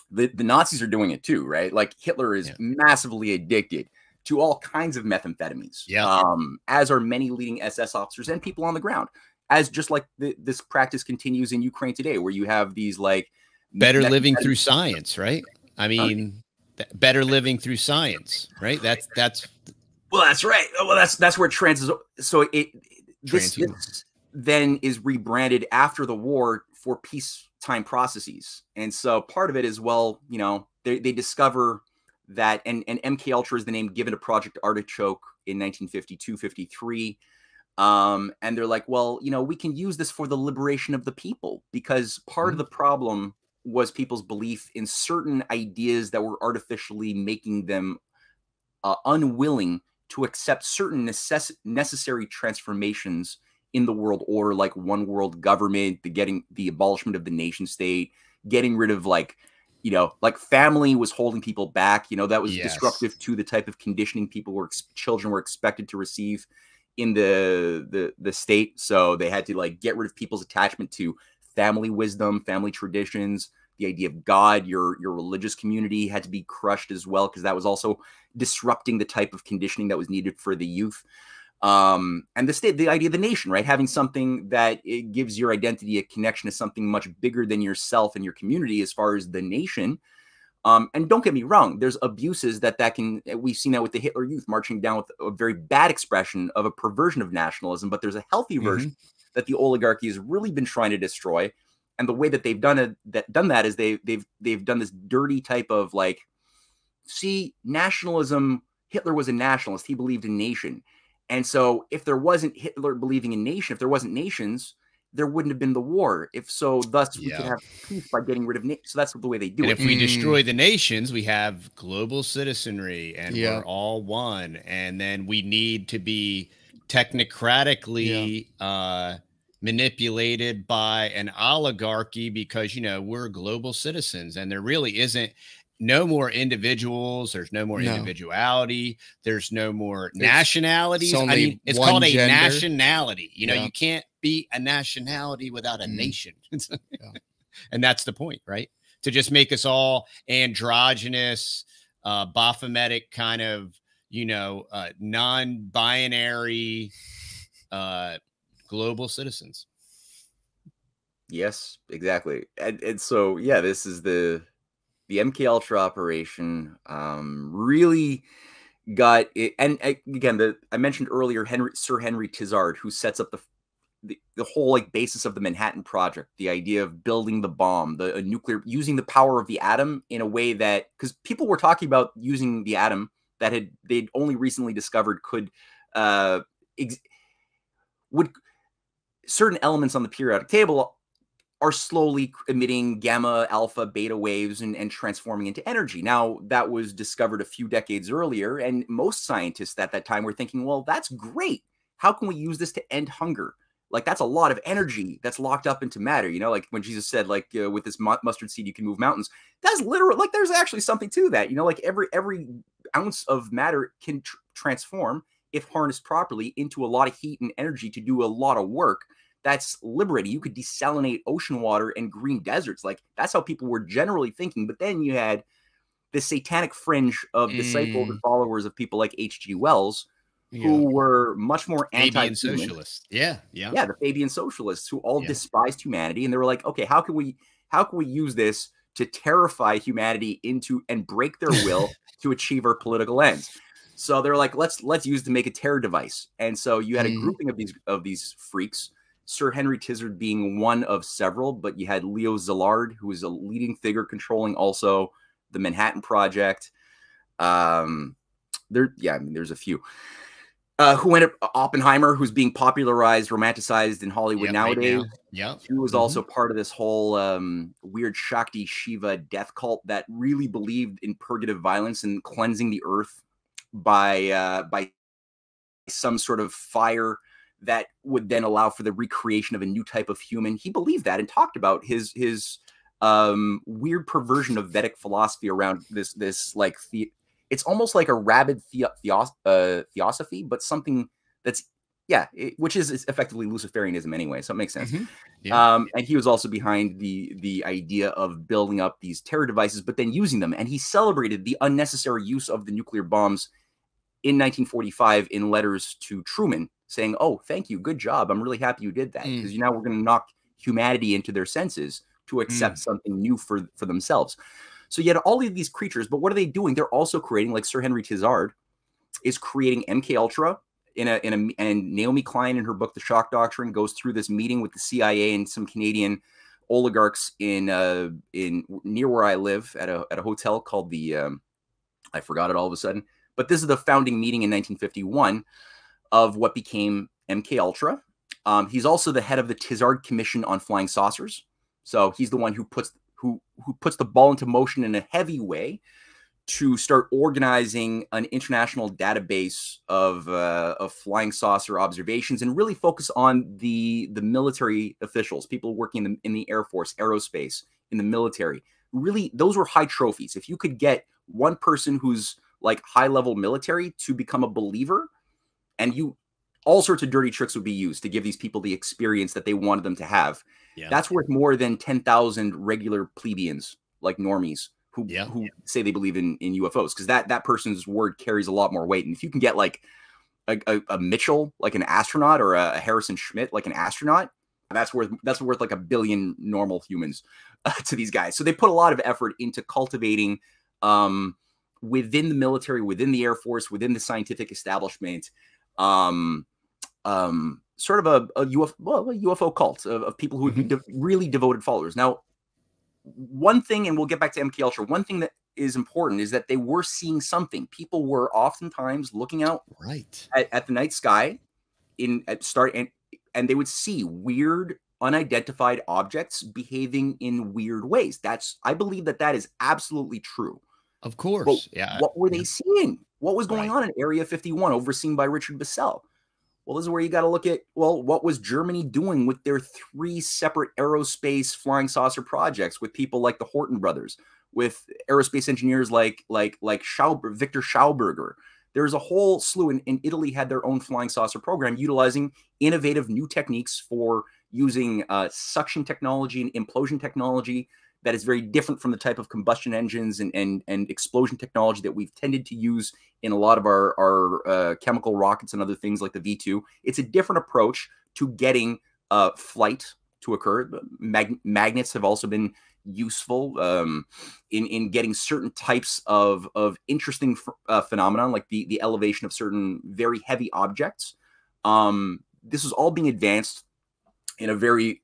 The Nazis are doing it too, right? Like Hitler is massively addicted to all kinds of methamphetamines. Yeah. As are many leading SS officers and people on the ground. As just like this practice continues in Ukraine today, where you have these like better living through science, right? I mean, better living through science, right? That's well, that's right. Well, that's where trans is. So this then is rebranded after the war for peacetime processes, and so part of it is, well, you know, they discover that, and MK Ultra is the name given to Project Artichoke in 1952-53. And they're like, well, you know, we can use this for the liberation of the people, because part of the problem was people's belief in certain ideas that were artificially making them unwilling to accept certain necessary transformations in the world order, like one world government, the abolishment of the nation state, getting rid of, like, you know, like family was holding people back. You know, that was disruptive to the type of conditioning children were expected to receive in the state. So they had to, like, get rid of people's attachment to family wisdom, family traditions. The idea of God, your religious community had to be crushed as well, because that was also disrupting the type of conditioning that was needed for the youth. And the state, the idea of the nation, right? Having something that it gives your identity a connection to something much bigger than yourself and your community as far as the nation. And don't get me wrong, there's abuses that we've seen that with the Hitler Youth marching down with a very bad expression of a perversion of nationalism, but there's a healthy version that the oligarchy has really been trying to destroy. And the way that they've done that is they've done this dirty type of, like, see, nationalism, Hitler was a nationalist, he believed in nation. And so if there wasn't Hitler believing in nation, if there wasn't nations, there wouldn't have been the war. If so, thus we could have peace by getting rid of nations. So that's the way they do it. And if we destroy the nations, we have global citizenry, and we're all one. And then we need to be technocratically manipulated by an oligarchy, because, you know, we're global citizens, and there really isn't no more individuals. There's no more individuality. There's no more nationalities. I mean, it's called a nationality. You know, you can't be a nationality without a nation. And that's the point, right? To just make us all androgynous, Baphometic kind of, you know, non-binary global citizens. Yes, exactly. And so, yeah, this is the MK Ultra operation really got it. And again, I mentioned earlier Sir Henry Tizard, who sets up the whole, like, basis of the Manhattan Project, the idea of building the bomb, using the power of the atom in a way that, because people were talking about using the atom that they'd only recently discovered certain elements on the periodic table are slowly emitting gamma, alpha, beta waves and transforming into energy. Now, that was discovered a few decades earlier, and most scientists at that time were thinking, well, that's great. How can we use this to end hunger? Like, that's a lot of energy that's locked up into matter. You know, like when Jesus said, like, with this mustard seed, you can move mountains. That's literal. Like, there's actually something to that. You know, like every ounce of matter can transform, if harnessed properly, into a lot of heat and energy to do a lot of work. That's liberating. You could desalinate ocean water and green deserts. Like, that's how people were generally thinking. But then you had the satanic fringe of disciples and followers of people like H.G. Wells, who were much more Fabian socialists. Yeah, the Fabian socialists, who all despised humanity, and they were like, okay, how can we use this to terrify humanity into and break their will to achieve our political ends? So they're like, let's use it to make a terror device. And so you had a grouping of these freaks, Sir Henry Tizard being one of several, but you had Leo Szilard, who was a leading figure controlling also the Manhattan Project. There's a few. Who went up Oppenheimer, who's being popularized, romanticized in Hollywood nowadays. Right now. He was also part of this whole weird Shakti Shiva death cult that really believed in purgative violence and cleansing the earth by some sort of fire that would then allow for the recreation of a new type of human. He believed that and talked about his weird perversion of Vedic philosophy around this like it's almost like a rabid theosophy, but something that's which is effectively Luciferianism anyway, so it makes sense. And he was also behind the idea of building up these terror devices, but then using them. And he celebrated the unnecessary use of the nuclear bombs in 1945 in letters to Truman saying, oh, thank you, good job, I'm really happy you did that, because now we're going to knock humanity into their senses to accept something new for themselves. So you had all of these creatures, but what are they doing? They're also creating, like Sir Henry Tizard is creating MK Ultra and Naomi Klein in her book The Shock Doctrine goes through this meeting with the CIA and some Canadian oligarchs in near where I live at a hotel called the I forgot it all of a sudden, but this is the founding meeting in 1951 of what became MK Ultra. He's also the head of the Tizard Commission on Flying Saucers. So he's the one who puts the ball into motion in a heavy way to start organizing an international database of flying saucer observations and really focus on the military officials, people working in the Air Force, aerospace, in the military. Really, those were high trophies. If you could get one person who's like high-level military to become a believer, and all sorts of dirty tricks would be used to give these people the experience that they wanted them to have. Yeah. That's worth more than 10,000 regular plebeians, like normies, who say they believe in UFOs, because that person's word carries a lot more weight. And if you can get like a Mitchell, like an astronaut, or a Harrison Schmitt, like an astronaut, that's worth like 1 billion normal humans to these guys. So they put a lot of effort into cultivating within the military, within the Air Force, within the scientific establishment, sort of a UFO cult of people who would be really devoted followers. Now, one thing, and we'll get back to MK Ultra, one thing that is important is that they were seeing something. People were oftentimes looking out at the night sky and they would see weird, unidentified objects behaving in weird ways. I believe that is absolutely true. Of course. But what were they seeing? What was going on in Area 51, overseen by Richard Bissell? Well, this is where you got to look at, what was Germany doing with their 3 separate aerospace flying saucer projects with people like the Horton brothers, with aerospace engineers like Victor Schauberger. There's a whole slew, and Italy had their own flying saucer program utilizing innovative new techniques for using suction technology and implosion technology that is very different from the type of combustion engines and explosion technology that we've tended to use in a lot of our chemical rockets and other things like the V2. It's a different approach to getting flight to occur. Magnets have also been useful in getting certain types of interesting phenomenon, like the elevation of certain very heavy objects. This is all being advanced in a very,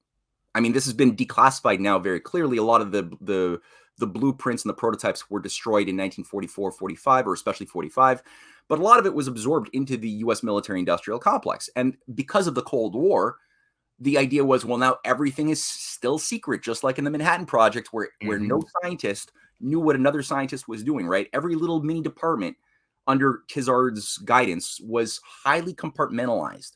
this has been declassified now very clearly. A lot of the blueprints and the prototypes were destroyed in 1944, 45, or especially 45. But a lot of it was absorbed into the U.S. military-industrial complex. And because of the Cold War, the idea was, well, now everything is still secret, just like in the Manhattan Project, where no scientist knew what another scientist was doing, right? Every little mini department under Tizard's guidance was highly compartmentalized.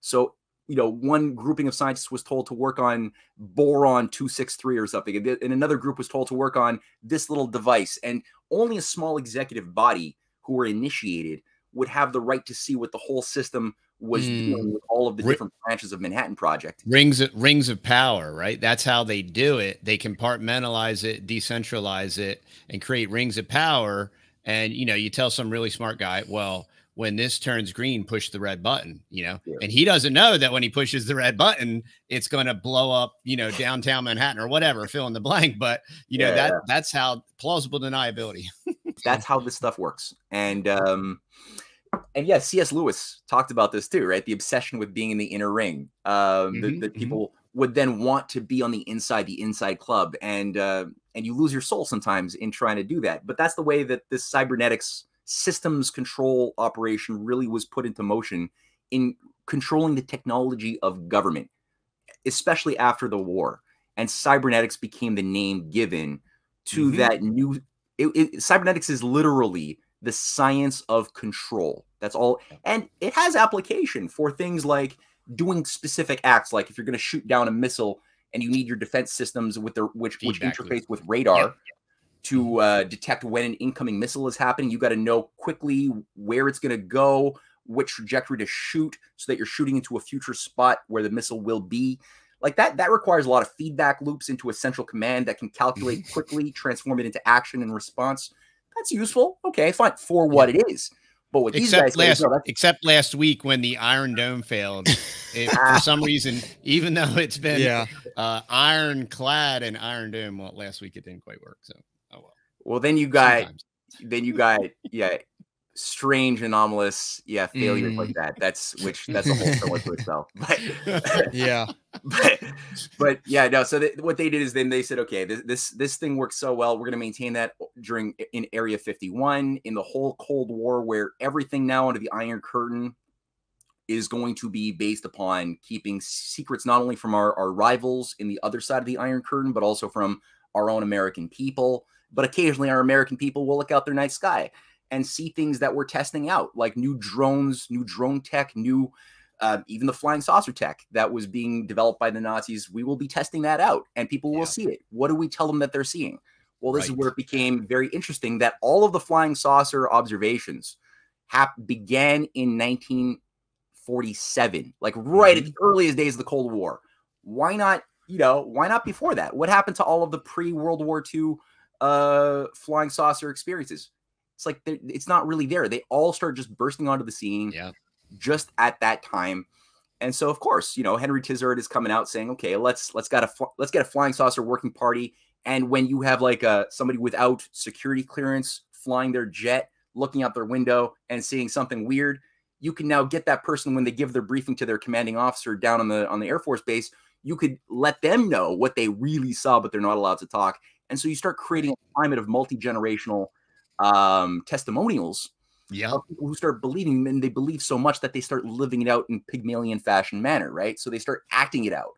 So, one grouping of scientists was told to work on boron 263 or something, and another group was told to work on this little device. And only a small executive body who were initiated would have the right to see what the whole system was doing with all of the different branches of Manhattan Project. Rings of power, right? That's how they do it. They compartmentalize it, decentralize it, and create rings of power. And, you tell some really smart guy, well, when this turns green, push the red button, and he doesn't know that when he pushes the red button, it's going to blow up, downtown Manhattan or whatever, fill in the blank. But, that's how plausible deniability. That's how this stuff works. And yeah, C.S. Lewis talked about this too, right? The obsession with being in the inner ring, that people would then want to be on the inside club. And you lose your soul sometimes in trying to do that. But that's the way that this cybernetics systems control operation really was put into motion in controlling the technology of government, especially after the war. And cybernetics became the name given to that new. Cybernetics is literally the science of control. That's all. And it has application for things like doing specific acts, like if you're going to shoot down a missile and you need your defense systems with which interface with radar. To detect when an incoming missile is happening. You got to know quickly where it's going to go, which trajectory to shoot, so that you're shooting into a future spot where the missile will be. Like that requires a lot of feedback loops into a central command that can calculate quickly, transform it into action and response. That's useful. Okay, fine, for what it is. But what these guys say, no, except last week when the Iron Dome failed, for some reason, even though it's been ironclad and Iron Dome, well, last week it didn't quite work. So, oh well. Well, then you got, strange, anomalous, failures like that. That's a whole show to itself. But but yeah, no. So what they did is then they said, okay, this thing works so well, we're going to maintain that in Area 51 in the whole Cold War, where everything now under the Iron Curtain is going to be based upon keeping secrets not only from our rivals in the other side of the Iron Curtain, but also from our own American people. But occasionally our American people will look out their night sky and see things that we're testing out, like new drones, new drone tech, new even the flying saucer tech that was being developed by the Nazis. We will be testing that out and people will see it. What do we tell them that they're seeing? Well, this is where it became very interesting that all of the flying saucer observations began in 1947, like right at the earliest days of the Cold War. Why not, why not before that? What happened to all of the pre-World War II flying saucer experiences? It's like it's not really there. They all start just bursting onto the scene just at that time. And so, of course, Henry Tizard is coming out saying, okay, let's get a flying saucer working party. And when you have like somebody without security clearance flying their jet, looking out their window and seeing something weird, you can now get that person when they give their briefing to their commanding officer down on the Air Force base. You could let them know what they really saw, but they're not allowed to talk. And so you start creating a climate of multi-generational testimonials of people who start believing, and they believe so much that they start living it out in Pygmalion fashion manner, right? So they start acting it out.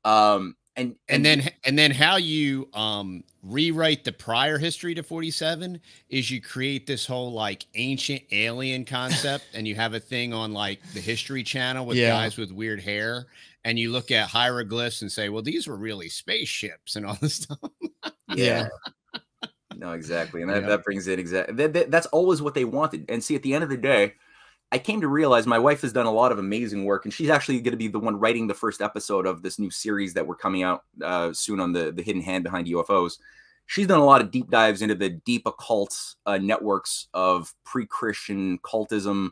And then how you rewrite the prior history to 47 is you create this whole like ancient alien concept, and you have a thing on like the History Channel with guys with weird hair, and you look at hieroglyphs and say, well, these were really spaceships and all this stuff. No, exactly. And that brings it exactly. That's always what they wanted. And see, at the end of the day, I came to realize my wife has done a lot of amazing work, and she's actually going to be the one writing the first episode of this new series that we're coming out soon on the hidden hand behind UFOs. She's done a lot of deep dives into the deep occult networks of pre-Christian cultism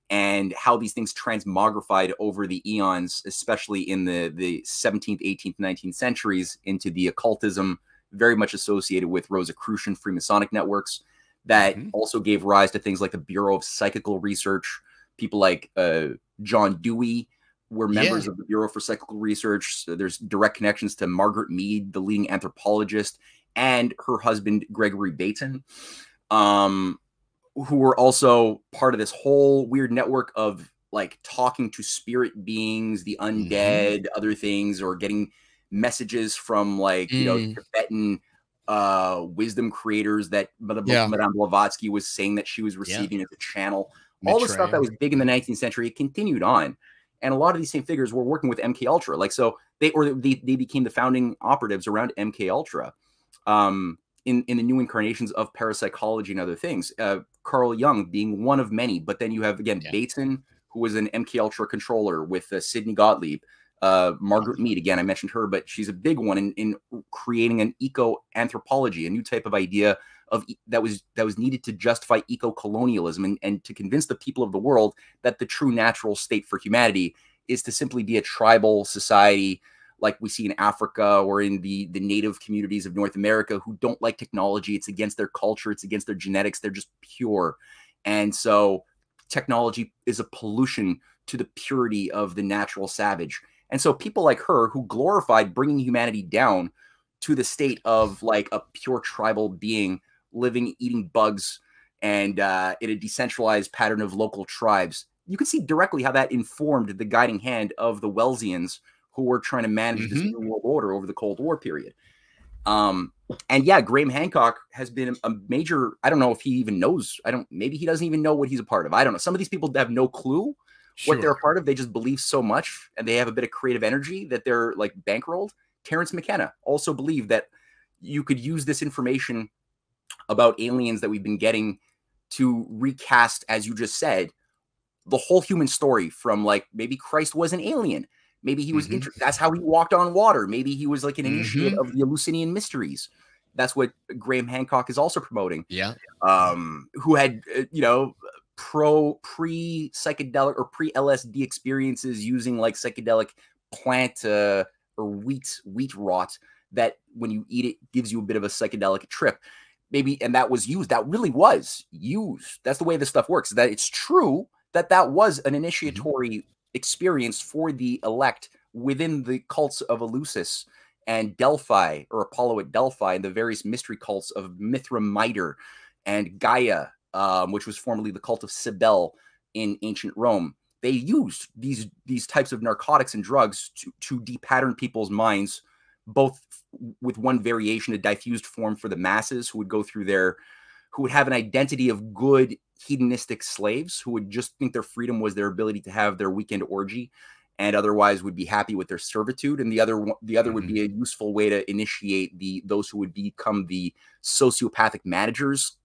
and how these things transmogrified over the eons, especially in the 17th, 18th, 19th centuries, into the occultism very much associated with Rosicrucian Freemasonic networks that also gave rise to things like the Bureau of Psychical Research. People like John Dewey were members of the Bureau for Psychical Research. So there's direct connections to Margaret Mead, the leading anthropologist, and her husband, Gregory Bateson, who were also part of this whole weird network of like talking to spirit beings, the undead, other things, or getting messages from like, Tibetan wisdom creators that Madame Blavatsky was saying that she was receiving as a channel. All the stuff that was big in the 19th century, it continued on. And a lot of these same figures were working with MK Ultra. Like, so they became the founding operatives around MK Ultra in the new incarnations of parapsychology and other things. Carl Jung being one of many, but then you have, again, Bateson, who was an MK Ultra controller with Sidney Gottlieb. Margaret Mead, again, I mentioned her, but she's a big one in creating an eco-anthropology, a new type of idea of that was needed to justify eco-colonialism and to convince the people of the world that the true natural state for humanity is to simply be a tribal society like we see in Africa or in the native communities of North America who don't like technology. It's against their culture. It's against their genetics. They're just pure. And so technology is a pollution to the purity of the natural savage. And so people like her who glorified bringing humanity down to the state of like a pure tribal being living, eating bugs and in a decentralized pattern of local tribes, you can see directly how that informed the guiding hand of the Wellesians who were trying to manage this new world order over the Cold War period. And yeah, Graham Hancock has been a major, I don't know if he even knows. Maybe he doesn't even know what he's a part of. I don't know. Some of these people have no clue what they're a part of. They just believe so much and they have a bit of creative energy that they're like bankrolled. Terrence McKenna also believed that you could use this information about aliens that we've been getting to recast, as you just said, the whole human story from like, maybe Christ was an alien. Maybe he was, that's how he walked on water. Maybe he was like an initiate of the Eleusinian mysteries. That's what Graham Hancock is also promoting. Yeah. Who had, pre-psychedelic or pre-LSD experiences using like psychedelic plant or wheat rot that when you eat it gives you a bit of a psychedelic trip. Maybe, and that was used. That really was used. That's the way this stuff works. That it's true that that was an initiatory experience for the elect within the cults of Eleusis and Delphi, or Apollo at Delphi, and the various mystery cults of Mithra Mitre and Gaia, which was formerly the cult of Cybele in ancient Rome. They used these types of narcotics and drugs to depattern people's minds, both with one variation, a diffused form for the masses who would go through who would have an identity of good hedonistic slaves who would just think their freedom was their ability to have their weekend orgy, and otherwise would be happy with their servitude. And the other would be a useful way to initiate those who would become the sociopathic managers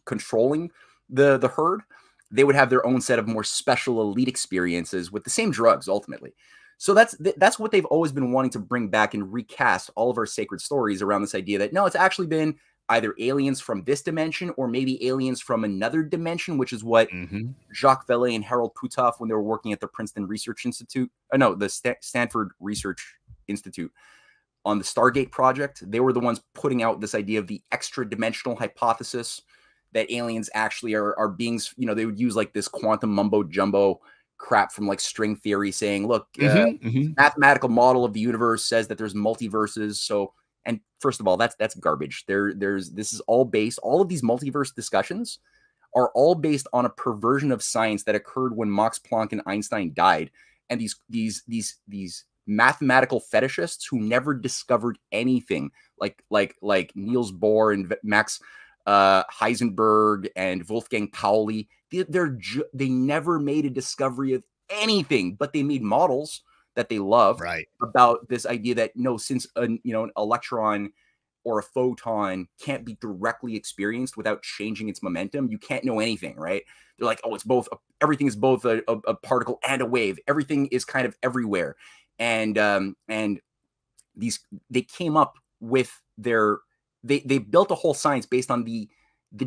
controlling the herd. They would have their own set of more special elite experiences with the same drugs ultimately. So that's what they've always been wanting to bring back and recast all of our sacred stories around this idea that no, it's actually been either aliens from this dimension or maybe aliens from another dimension, which is what Jacques Vallée and Harold Puthoff, when they were working at the Princeton Research Institute, the Stanford Research Institute on the Stargate project, they were the ones putting out this idea of the extra dimensional hypothesis that aliens actually are beings, they would use like this quantum mumbo jumbo crap from like string theory saying, look, mathematical model of the universe says that there's multiverses. So, and first of all, that's garbage. This is all based, all of these multiverse discussions are all based on a perversion of science that occurred when Max Planck and Einstein died. And these mathematical fetishists who never discovered anything, like Niels Bohr and Max Heisenberg and Wolfgang Pauli, they never made a discovery of anything, but they made models that they love about this idea that no, since an electron or a photon can't be directly experienced without changing its momentum, you can't know anything, right? They're like, oh, it's both, everything is both a particle and a wave. Everything is kind of everywhere. And they came up with they built a whole science based on the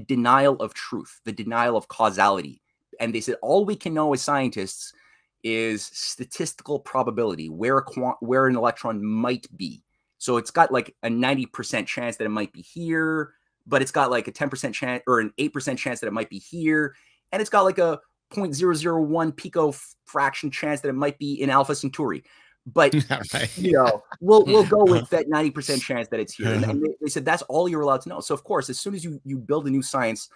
denial of truth, the denial of causality. And they said, all we can know as scientists is statistical probability, where an electron might be. So it's got like a 90% chance that it might be here, but it's got like a 10% chance or an 8% chance that it might be here. And it's got like a 0.001 pico fraction chance that it might be in Alpha Centauri. But, we'll go with that 90% chance that it's here. And they said, that's all you're allowed to know. So of course, as soon as you build a new science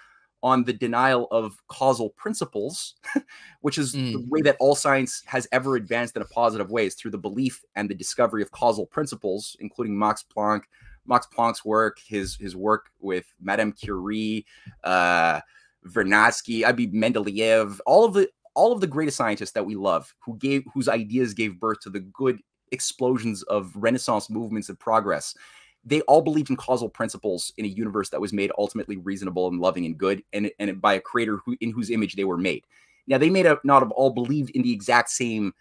on the denial of causal principles, which is the way that all science has ever advanced in a positive way, is through the belief and the discovery of causal principles, including Max Planck's work, his work with Madame Curie, Vernadsky, Mendeleev, all of the greatest scientists that we love, whose ideas gave birth to the good explosions of Renaissance movements and progress. They all believed in causal principles in a universe that was made ultimately reasonable and loving and good, and by a creator in whose image they were made. Now, they may not have all believed in the exact same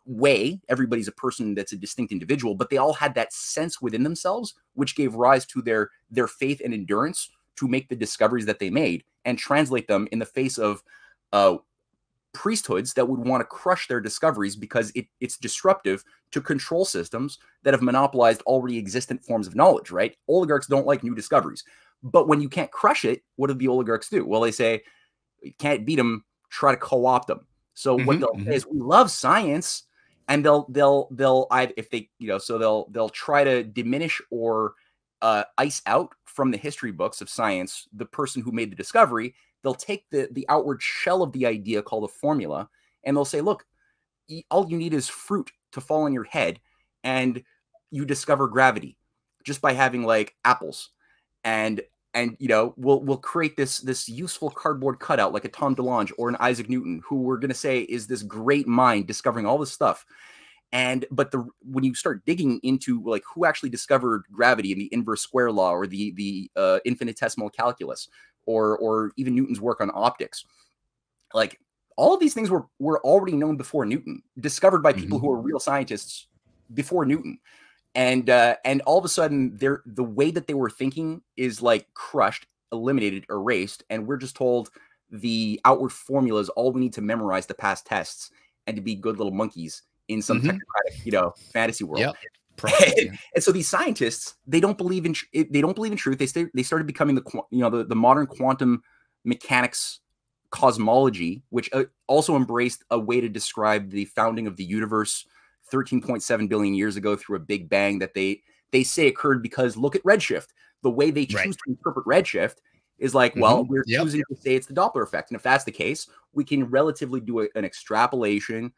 way. Everybody's a person that's a distinct individual, but they all had that sense within themselves, which gave rise to their faith and endurance to make the discoveries that they made and translate them in the face of priesthoods that would want to crush their discoveries because it's disruptive to control systems that have monopolized already existent forms of knowledge, right? Oligarchs don't like new discoveries. But when you can't crush it, what do the oligarchs do? Well, they say, you can't beat them, try to co-opt them. So what they'll say is, we love science, and they'll try to diminish or ice out from the history books of science the person who made the discovery. They'll take the outward shell of the idea called a formula, and they'll say, look, all you need is fruit to fall on your head, and you discover gravity just by having like apples. And we'll create this useful cardboard cutout like a Tom DeLonge or an Isaac Newton, who we're going to say is this great mind discovering all this stuff. But when you start digging into like who actually discovered gravity and the inverse square law or the infinitesimal calculus, or even Newton's work on optics, like all of these things were already known before Newton, discovered by people who are real scientists before Newton. And all of a sudden the way that they were thinking is like crushed, eliminated, erased, and we're just told the outward formula is all we need to memorize to pass tests and to be good little monkeys in some technocratic, fantasy world. Yep. And so these scientists, they don't believe in truth. They started becoming the modern quantum mechanics cosmology, which also embraced a way to describe the founding of the universe 13.7 billion years ago through a big bang that they say occurred because look at redshift. The way they choose to interpret redshift is like, well, we're choosing to say it's the Doppler effect. And if that's the case, we can relatively do an extrapolation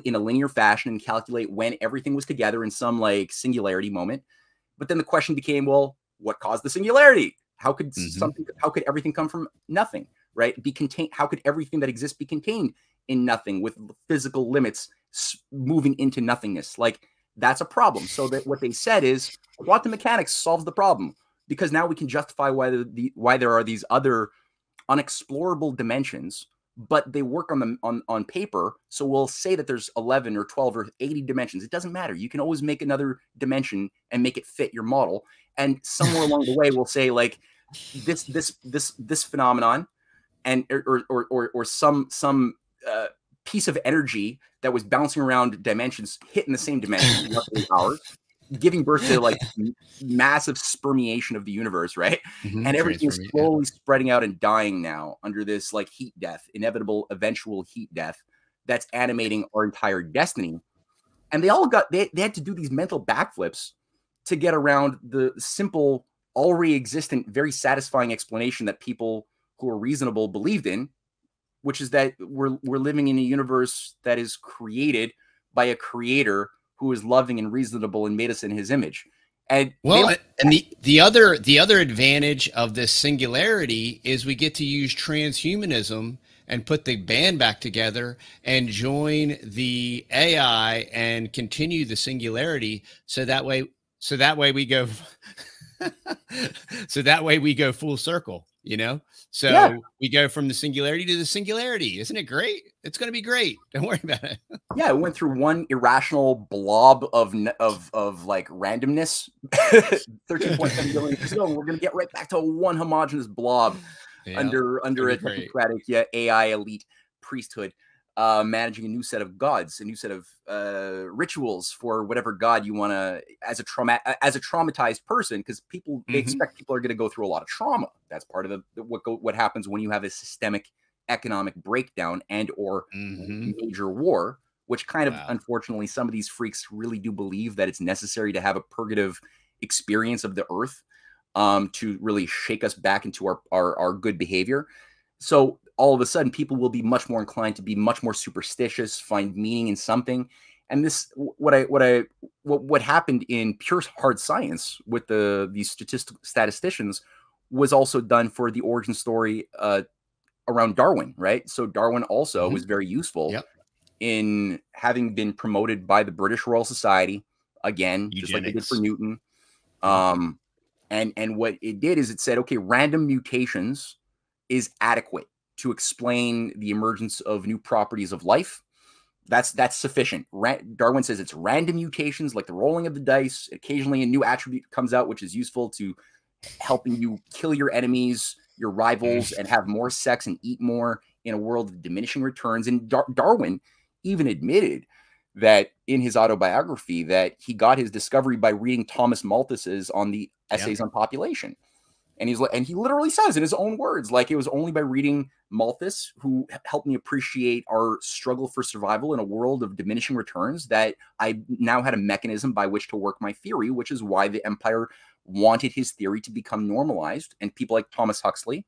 in a linear fashion and calculate when everything was together in some like singularity moment. But then the question became, well, what caused the singularity? How could how could everything come from nothing, right? How could everything that exists be contained in nothing with physical limits moving into nothingness? Like, that's a problem. So that what they said is quantum mechanics solves the problem, because now we can justify why there are these other unexplorable dimensions, but they work on paper. So we'll say that there's 11 or 12 or 80 dimensions. It doesn't matter. You can always make another dimension and make it fit your model. And somewhere along the way, we'll say like this phenomenon, and or some piece of energy that was bouncing around dimensions hit in the same dimension, roughly ours, giving birth to like massive spermiation of the universe, right? And everything is slowly spreading out and dying now under this like heat death, inevitable, eventual heat death that's animating our entire destiny. And they had to do these mental backflips to get around the simple, already existent, very satisfying explanation that people who are reasonable believed in, which is that we're living in a universe that is created by a creator who is loving and reasonable and made us in his image. And the other advantage of this singularity is we get to use transhumanism and put the band back together and join the AI and continue the singularity. So that way we go full circle, So we go from the singularity to the singularity. Isn't it great? It's going to be great. Don't worry about it. Yeah, it went through one irrational blob of like randomness 13.7 billion years ago, and we're going to get right back to one homogeneous blob under a technocratic AI elite priesthood, managing a new set of gods, a new set of rituals for whatever god you want to, as a traumatized person, because they expect people are going to go through a lot of trauma. That's part of what happens when you have a systemic economic breakdown and or major war, which kind of unfortunately some of these freaks really do believe that it's necessary to have a purgative experience of the earth to really shake us back into our good behavior. So all of a sudden, people will be much more inclined to be much more superstitious, find meaning in something. And this, what happened in pure hard science with these statisticians was also done for the origin story around Darwin, right? So Darwin also was very useful in having been promoted by the British Royal Society, again, just like they did for Newton. And what it did is it said, okay, random mutations is adequate to explain the emergence of new properties of life. That's sufficient. Darwin says it's random mutations, like the rolling of the dice. Occasionally a new attribute comes out, which is useful to helping you kill your enemies, your rivals, and have more sex and eat more in a world of diminishing returns. And Darwin even admitted that in his autobiography that he got his discovery by reading Thomas Malthus's on the Essays on Population. And he literally says in his own words, like, it was only by reading Malthus, who helped me appreciate our struggle for survival in a world of diminishing returns, that I now had a mechanism by which to work my theory, which is why the empire wanted his theory to become normalized. And people like Thomas Huxley,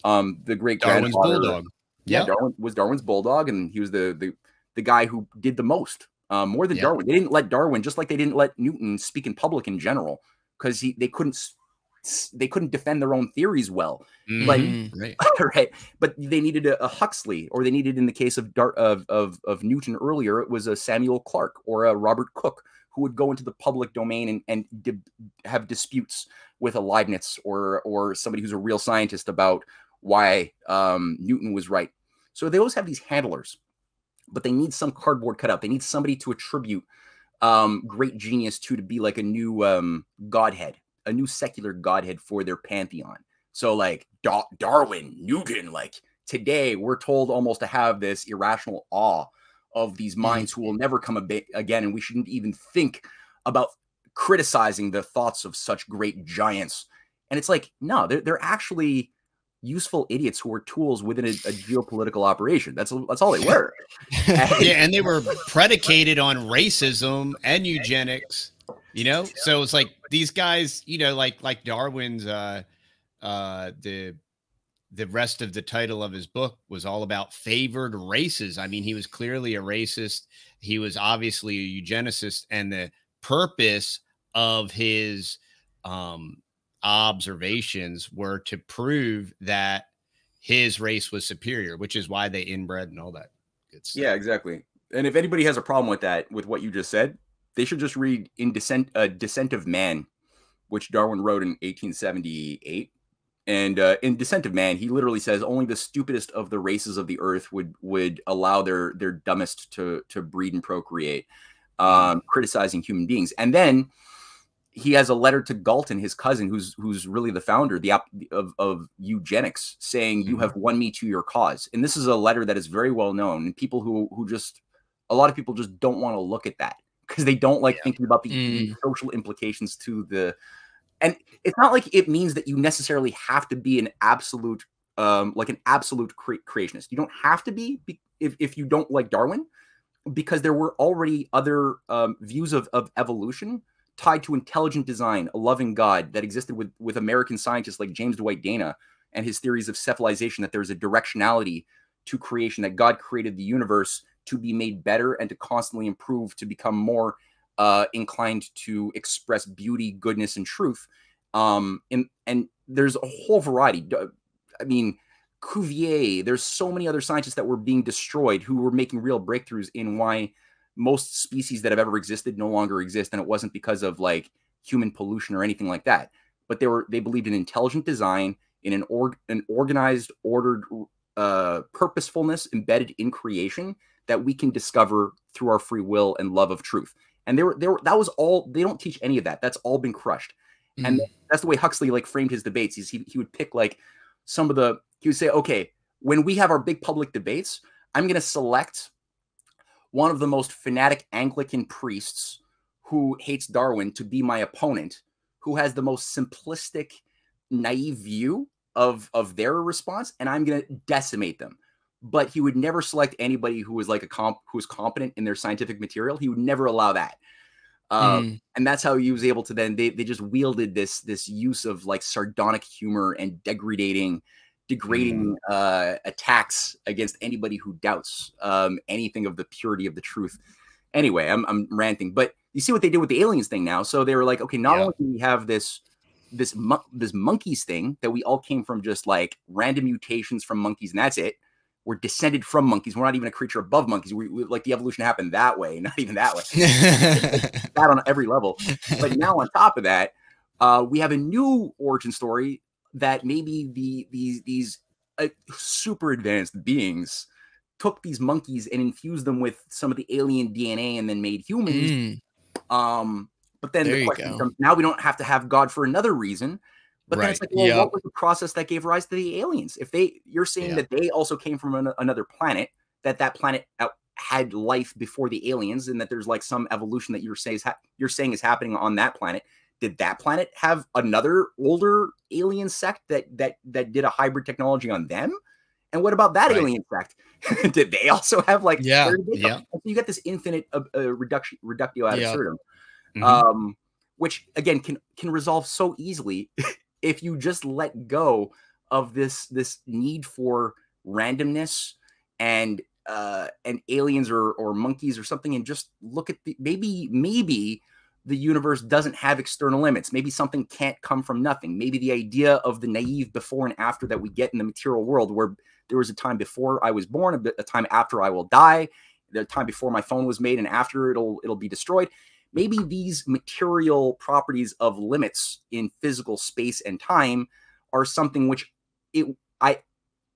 the great Darwin's bulldog. Darwin was Darwin's bulldog, and he was the guy who did the most, more than Darwin. They didn't let Darwin, just like they didn't let Newton, speak in public in general, because they couldn't defend their own theories well. Right. But they needed a Huxley, or they needed, in the case of Newton earlier, it was a Samuel Clarke or a Robert Cook, who would go into the public domain and have disputes with a Leibniz or somebody who's a real scientist about why Newton was right. So they always have these handlers, but they need some cardboard cutout. They need somebody to attribute great genius to be like a new godhead, a new secular godhead for their pantheon. So like Darwin, Newton, like today we're told almost to have this irrational awe of these minds who will never come again. And we shouldn't even think about criticizing the thoughts of such great giants. And it's like, no, they're actually useful idiots who were tools within a geopolitical operation. That's all they were. And they were predicated on racism and eugenics, you know? So it's like these guys, you know, like Darwin's, the rest of the title of his book was all about favored races. I mean, he was clearly a racist. He was obviously a eugenicist, and the purpose of his observations were to prove that his race was superior, which is why they inbred and all that good stuff. Yeah, exactly. And if anybody has a problem with that, with what you just said, they should just read Descent of Man, which Darwin wrote in 1878. And in Descent of Man, he literally says only the stupidest of the races of the earth would allow their dumbest to breed and procreate, criticizing human beings. And then he has a letter to Galton, his cousin, who's really the founder of eugenics, saying, "You have won me to your cause." And this is a letter that is very well known. And people a lot of people just don't want to look at that because they don't like thinking about the social implications to the. And it's not like it means that you necessarily have to be an absolute, creationist. You don't have to be if you don't like Darwin, because there were already other views of evolution tied to intelligent design, a loving God that existed with American scientists like James Dwight Dana and his theories of cephalization, that there's a directionality to creation, that God created the universe to be made better and to constantly improve, to become more inclined to express beauty, goodness, and truth. And there's a whole variety. I mean, Cuvier, there's so many other scientists that were being destroyed who were making real breakthroughs in why most species that have ever existed no longer exist. And it wasn't because of like human pollution or anything like that, but they believed in intelligent design, in an organized, ordered purposefulness embedded in creation that we can discover through our free will and love of truth. And that was all. They don't teach any of that. That's all been crushed. And that's the way Huxley like framed his debates. He would pick like he would say, okay, when we have our big public debates, I'm going to select one of the most fanatic Anglican priests who hates Darwin to be my opponent, who has the most simplistic, naive view of their response, and I'm going to decimate them. But he would never select anybody who was like who was competent in their scientific material. He would never allow that. And that's how he was able to then, they just wielded this use of like sardonic humor and degrading attacks against anybody who doubts anything of the purity of the truth. Anyway, I'm ranting, but you see what they did with the aliens thing now. So they were like, okay, not only do we have this monkeys thing that we all came from just like random mutations from monkeys, and that's it. We're descended from monkeys. We're not even a creature above monkeys. We like the evolution happened that way, not even that way. That on every level. But now on top of that, we have a new origin story that maybe these super advanced beings took these monkeys and infused them with some of the alien DNA and then made humans. But then the question becomes, now we don't have to have God for another reason. But then it's like, well, what was the process that gave rise to the aliens? If you're saying that they also came from another planet, that planet had life before the aliens, and that there's like some evolution that you're saying is happening on that planet. Did that planet have another older alien sect that did a hybrid technology on them? And what about that alien sect? Did they also have like So you get this infinite reductio ad absurdum, which again can resolve so easily if you just let go of this need for randomness and aliens or monkeys or something, and just look at maybe the universe doesn't have external limits. Maybe something can't come from nothing. Maybe the idea of the naive before and after that we get in the material world, where there was a time before I was born, a time after I will die, the time before my phone was made, and after it'll be destroyed. Maybe these material properties of limits in physical space and time are something which it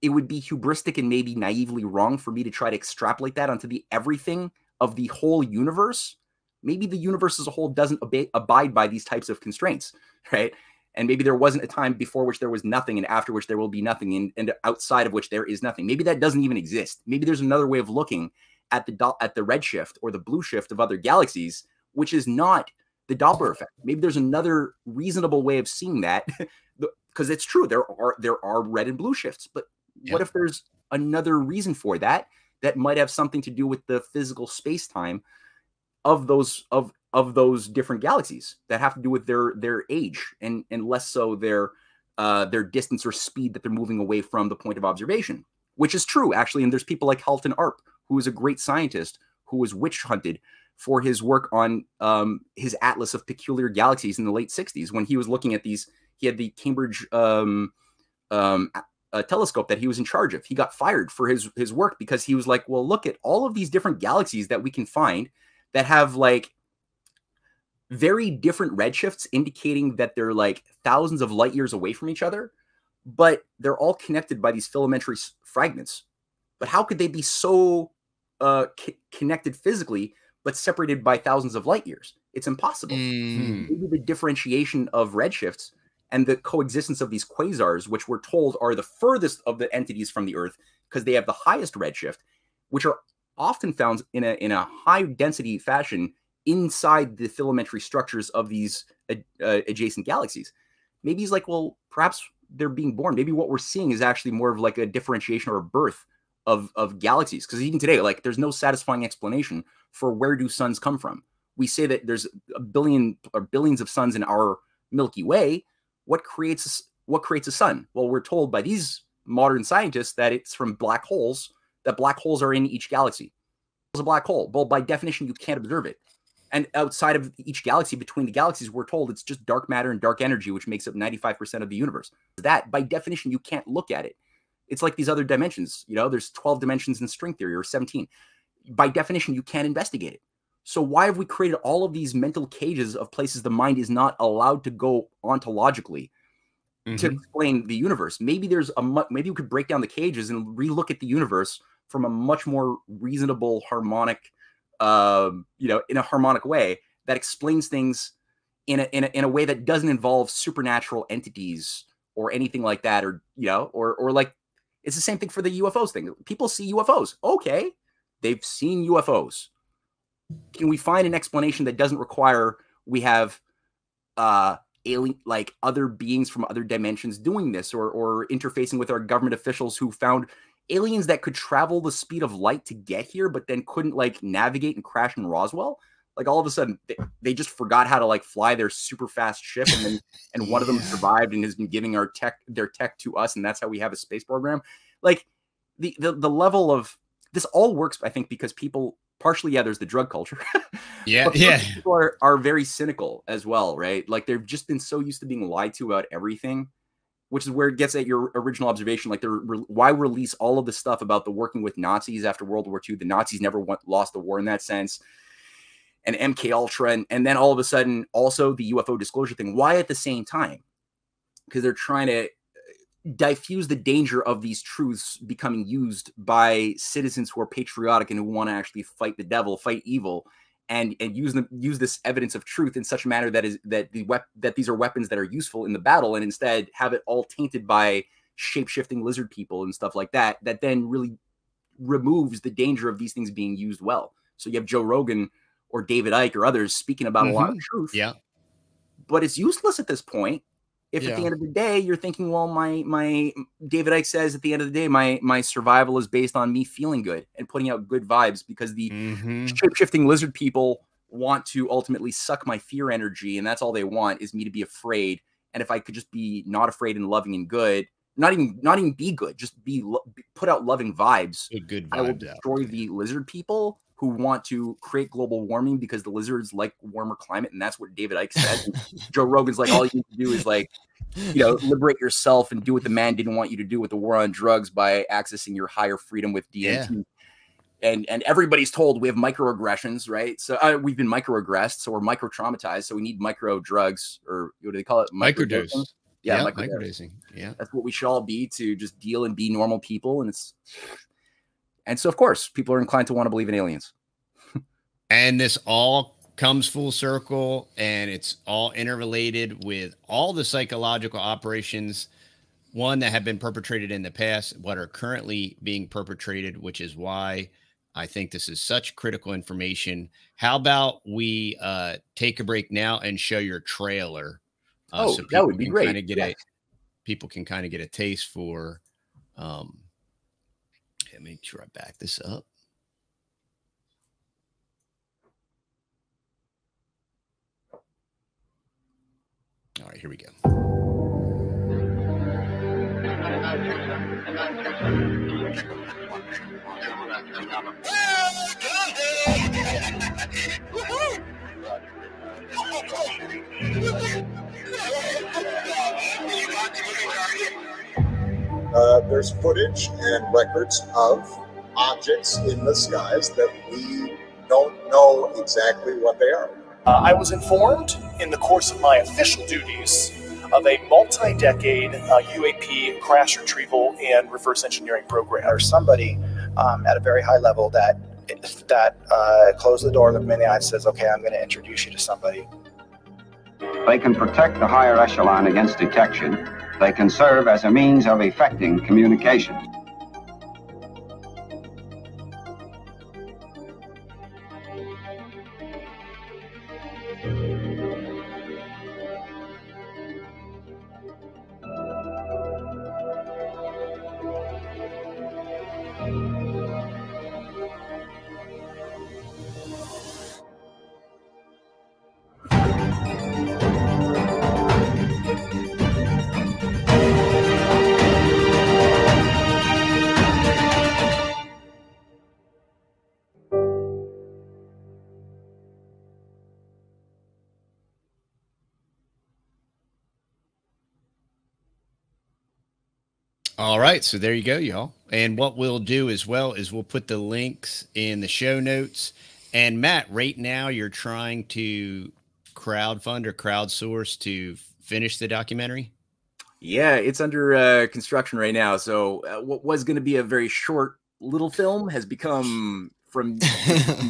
would be hubristic and maybe naively wrong for me to try to extrapolate that onto the everything of the whole universe. Maybe the universe as a whole doesn't abide by these types of constraints, right? And maybe there wasn't a time before which there was nothing and after which there will be nothing, and outside of which there is nothing. Maybe that doesn't even exist. Maybe there's another way of looking at the red shift or the blue shift of other galaxies, which is not the Doppler effect. Maybe there's another reasonable way of seeing that, because it's true, there are red and blue shifts. But what if there's another reason for that might have something to do with the physical space-time of those different galaxies that have to do with their age and less so their distance or speed that they're moving away from the point of observation, which is true, actually. And there's people like Halton Arp, who is a great scientist who was witch hunted for his work on his Atlas of Peculiar Galaxies in the late 60s. When he was looking at these, he had the Cambridge telescope that he was in charge of. He got fired for his work because he was like, well, look at all of these different galaxies that we can find that have like very different redshifts, indicating that they're like thousands of light years away from each other, but they're all connected by these filamentary fragments. But how could they be so connected physically, but separated by thousands of light years? It's impossible. Maybe the differentiation of redshifts and the coexistence of these quasars, which we're told are the furthest of the entities from the Earth because they have the highest redshift, which are often found in a high density fashion inside the filamentary structures of these adjacent galaxies. Maybe he's like, well, perhaps they're being born. Maybe what we're seeing is actually more of like a differentiation or a birth of galaxies. Because even today, like, there's no satisfying explanation for where do suns come from. We say that there's a billion or billions of suns in our Milky Way. What creates a sun? Well, we're told by these modern scientists that it's from black holes, that black holes are in each galaxy. It's a black hole. Well, by definition, you can't observe it. And outside of each galaxy, between the galaxies, we're told it's just dark matter and dark energy, which makes up 95% of the universe. That, by definition, you can't look at it. It's like these other dimensions. You know, there's 12 dimensions in string theory, or 17. By definition, you can't investigate it. So why have we created all of these mental cages of places the mind is not allowed to go ontologically to explain the universe? Maybe maybe we could break down the cages and relook at the universe from a much more reasonable, harmonic, in a harmonic way that explains things in a way that doesn't involve supernatural entities or anything like that, or like, it's the same thing for the UFOs thing. People see UFOs. Okay, they've seen UFOs. Can we find an explanation that doesn't require we have alien, like other beings from other dimensions doing this, or interfacing with our government officials who found aliens that could travel the speed of light to get here, but then couldn't like navigate and crash in Roswell? Like, all of a sudden they just forgot how to like fly their super fast ship, and one of them survived and has been giving their tech to us, and that's how we have a space program. Like, the level of this all works, I think, because people partially, there's the drug culture. People are very cynical as well, right? Like, they've just been so used to being lied to about everything, which is where it gets at your original observation. Like, why release all of the stuff about the working with Nazis after World War II? The Nazis never lost the war in that sense. And MK Ultra, and then all of a sudden also the UFO disclosure thing. Why at the same time? Because they're trying to diffuse the danger of these truths becoming used by citizens who are patriotic and who want to actually fight the devil, fight evil, and use this evidence of truth in such a manner that these are weapons that are useful in the battle, and instead have it all tainted by shape-shifting lizard people and stuff like that, that then really removes the danger of these things being used well. So you have Joe Rogan or David Icke or others speaking about a lot of truth. Yeah. But it's useless at this point. If at the end of the day, you're thinking, well, my David Icke says at the end of the day, my survival is based on me feeling good and putting out good vibes, because the shape-shifting lizard people want to ultimately suck my fear energy. And that's all they want, is me to be afraid. And if I could just be not afraid and loving and good, not even be good, just put out loving vibes. Good vibes. I will destroy the lizard people who want to create global warming because the lizards like warmer climate. And that's what David Icke said. Joe Rogan's like, all you need to do is like, liberate yourself and do what the man didn't want you to do with the war on drugs by accessing your higher freedom with DMT. Yeah. And everybody's told we have microaggressions, right? So we've been microaggressed, or micro traumatized. So we need micro drugs, or what do they call it? Microdose. Yeah, microdosing. Yeah. That's what we should all be, to just deal and be normal people. And so, of course, people are inclined to want to believe in aliens. And this all comes full circle, and it's all interrelated with all the psychological operations, one that have been perpetrated in the past, what are currently being perpetrated, which is why I think this is such critical information. How about we take a break now and show your trailer? So that would be great. Kind of get people can kind of get a taste for. Let me make sure I back this up. All right, here we go. There's footage and records of objects in the skies that we don't know exactly what they are. I was informed in the course of my official duties of a multi-decade UAP crash retrieval and reverse engineering program. There's somebody at a very high level that closed the door, looked me in the eye and says, okay, I'm going to introduce you to somebody. They can protect the higher echelon against detection. They can serve as a means of effecting communication. All right, so there you go, y'all. And what we'll do as well is we'll put the links in the show notes. And Matt, right now you're trying to crowdfund or crowdsource to finish the documentary? Yeah, it's under construction right now. So what was going to be a very short little film has become, from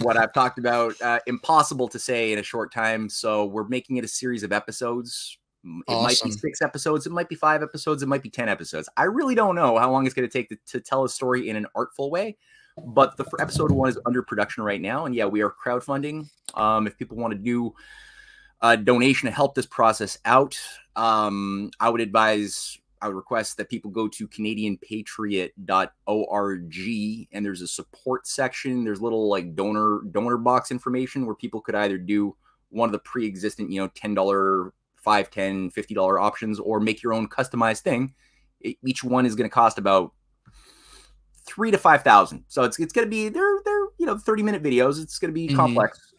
what I've talked about, impossible to say in a short time. So we're making it a series of episodes. It might be 6 episodes. It might be 5 episodes. It might be 10 episodes. I really don't know how long it's going to take to tell a story in an artful way. But the episode 1 is under production right now. And yeah, we are crowdfunding. If people want to do a donation to help this process out, I would request that people go to CanadianPatriot.org, and there's a support section. There's little like donor box information where people could either do one of the pre-existent, $10, $5, $10, $50 options, or make your own customized thing. Each one is going to cost about $3,000 to $5,000. So it's going to be they're 30-minute videos. It's going to be complex.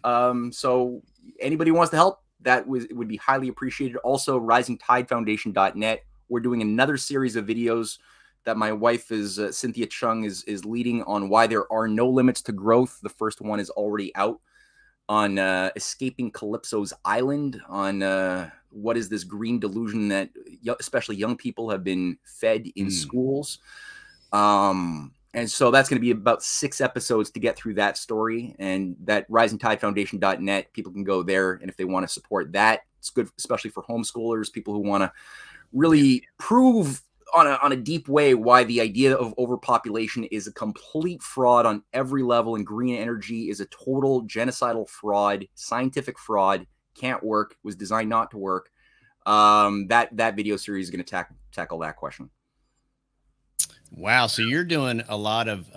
So anybody who wants to help, that would be highly appreciated. Also, RisingTideFoundation.net. We're doing another series of videos that my wife is Cynthia Chung is leading on why there are no limits to growth. The first one is already out on escaping Calypso's island, on what is this green delusion that especially young people have been fed in schools. And so that's going to be about 6 episodes to get through that story. And that RisingTideFoundation.net, people can go there. And if they want to support that, it's good, especially for homeschoolers, people who want to really prove on a deep way why the idea of overpopulation is a complete fraud on every level, and green energy is a total genocidal fraud, scientific fraud, can't work, was designed not to work. That video series is going to tackle that question. Wow. So you're doing a lot of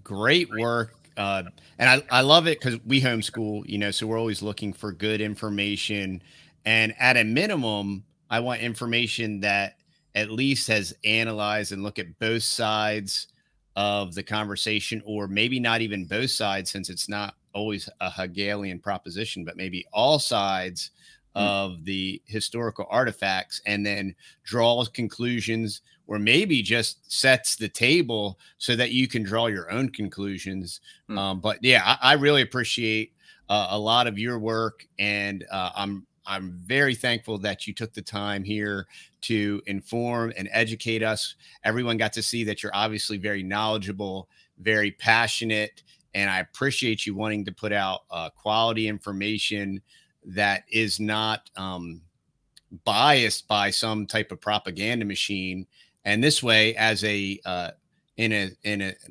great work. And I love it because we homeschool, so we're always looking for good information. And at a minimum, I want information that at least has analyzed and look at both sides of the conversation, or maybe not even both sides, since it's not always a Hegelian proposition, but maybe all sides of the historical artifacts, and then draws conclusions, or maybe just sets the table so that you can draw your own conclusions. But yeah, I really appreciate a lot of your work, and I'm very thankful that you took the time here to inform and educate us. Everyone got to see that you're obviously very knowledgeable, very passionate, and I appreciate you wanting to put out quality information that is not biased by some type of propaganda machine. And this way, as a in a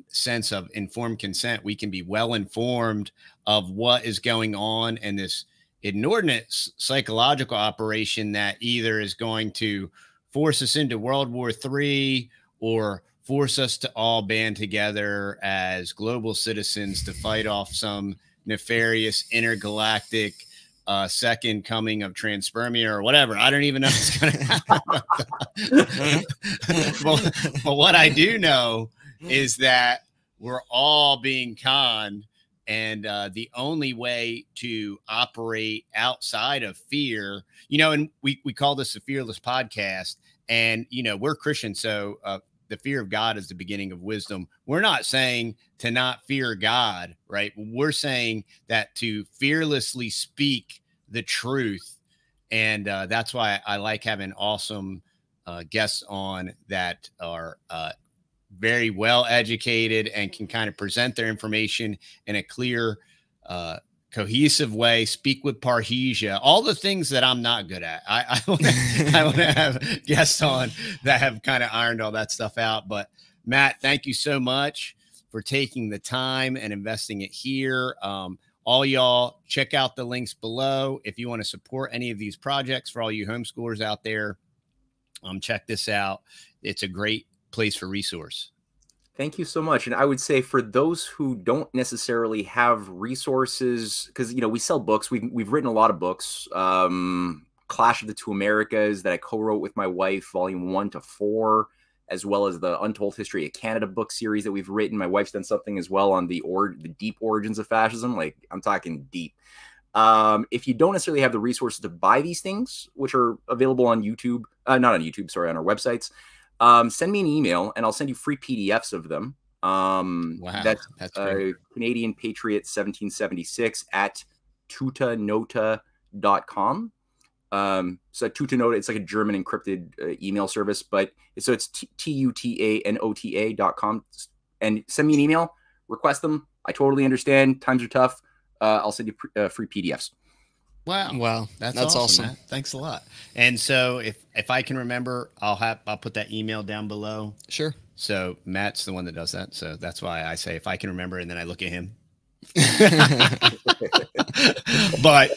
sense of informed consent, we can be well informed of what is going on in this inordinate psychological operation that either is going to force us into World War III or force us to all band together as global citizens to fight off some nefarious intergalactic second coming of transpermia or whatever. I don't even know what's going to happen. But what I do know is that we're all being conned, and the only way to operate outside of fear, and we call this a Fearless Podcast, and we're Christian, so the fear of God is the beginning of wisdom. We're not saying to not fear God, right? We're saying that to fearlessly speak the truth. And that's why I like having awesome guests on that are very well educated and can kind of present their information in a clear, cohesive way, speak with parrhesia, all the things that I'm not good at. I want to have guests on that have kind of ironed all that stuff out. But Matt, thank you so much for taking the time and investing it here. All y'all, check out the links below if you want to support any of these projects. For all you homeschoolers out there, check this out. It's a great place for resource. Thank you so much. And I would say for those who don't necessarily have resources, because we sell books, we've written a lot of books. Clash of the Two Americas that I co-wrote with my wife, volume 1 to 4, as well as the Untold History of Canada book series that we've written. My wife's done something as well on the deep origins of fascism. Like, I'm talking deep. If you don't necessarily have the resources to buy these things, which are available on YouTube, not on YouTube, sorry, on our websites, send me an email and I'll send you free PDFs of them. Wow, that's great. Canadian Patriot 1776 at tutanota.com. So Tutanota, it's like a German encrypted email service, but so it's tutanota.com, and send me an email, request them. I totally understand. Times are tough. I'll send you free PDFs. Wow. That's awesome. Matt. Thanks a lot. And so if I can remember, I'll put that email down below. Sure. So Matt's the one that does that. So that's why I say, if I can remember, and then I look at him. But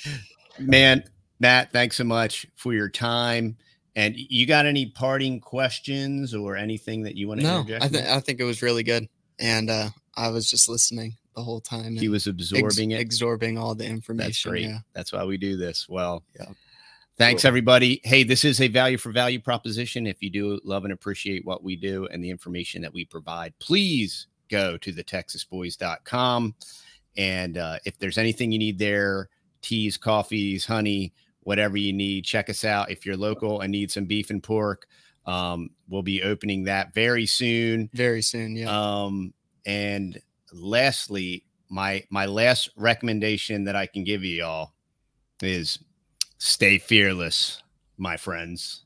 man, Matt, thanks so much for your time. And you got any parting questions or anything that you want to interject? I think it was really good. And I was just listening the whole time. He was absorbing all the information. That's great. Yeah. That's why we do this. Well, yeah. Thanks, everybody. Hey, this is a value for value proposition. If you do love and appreciate what we do and the information that we provide, please go to TheTexasBoys.com. And if there's anything you need there, teas, coffees, honey, whatever you need, check us out. If you're local and need some beef and pork, we'll be opening that very soon. Very soon, yeah. And lastly, my last recommendation that I can give you all is stay fearless, my friends.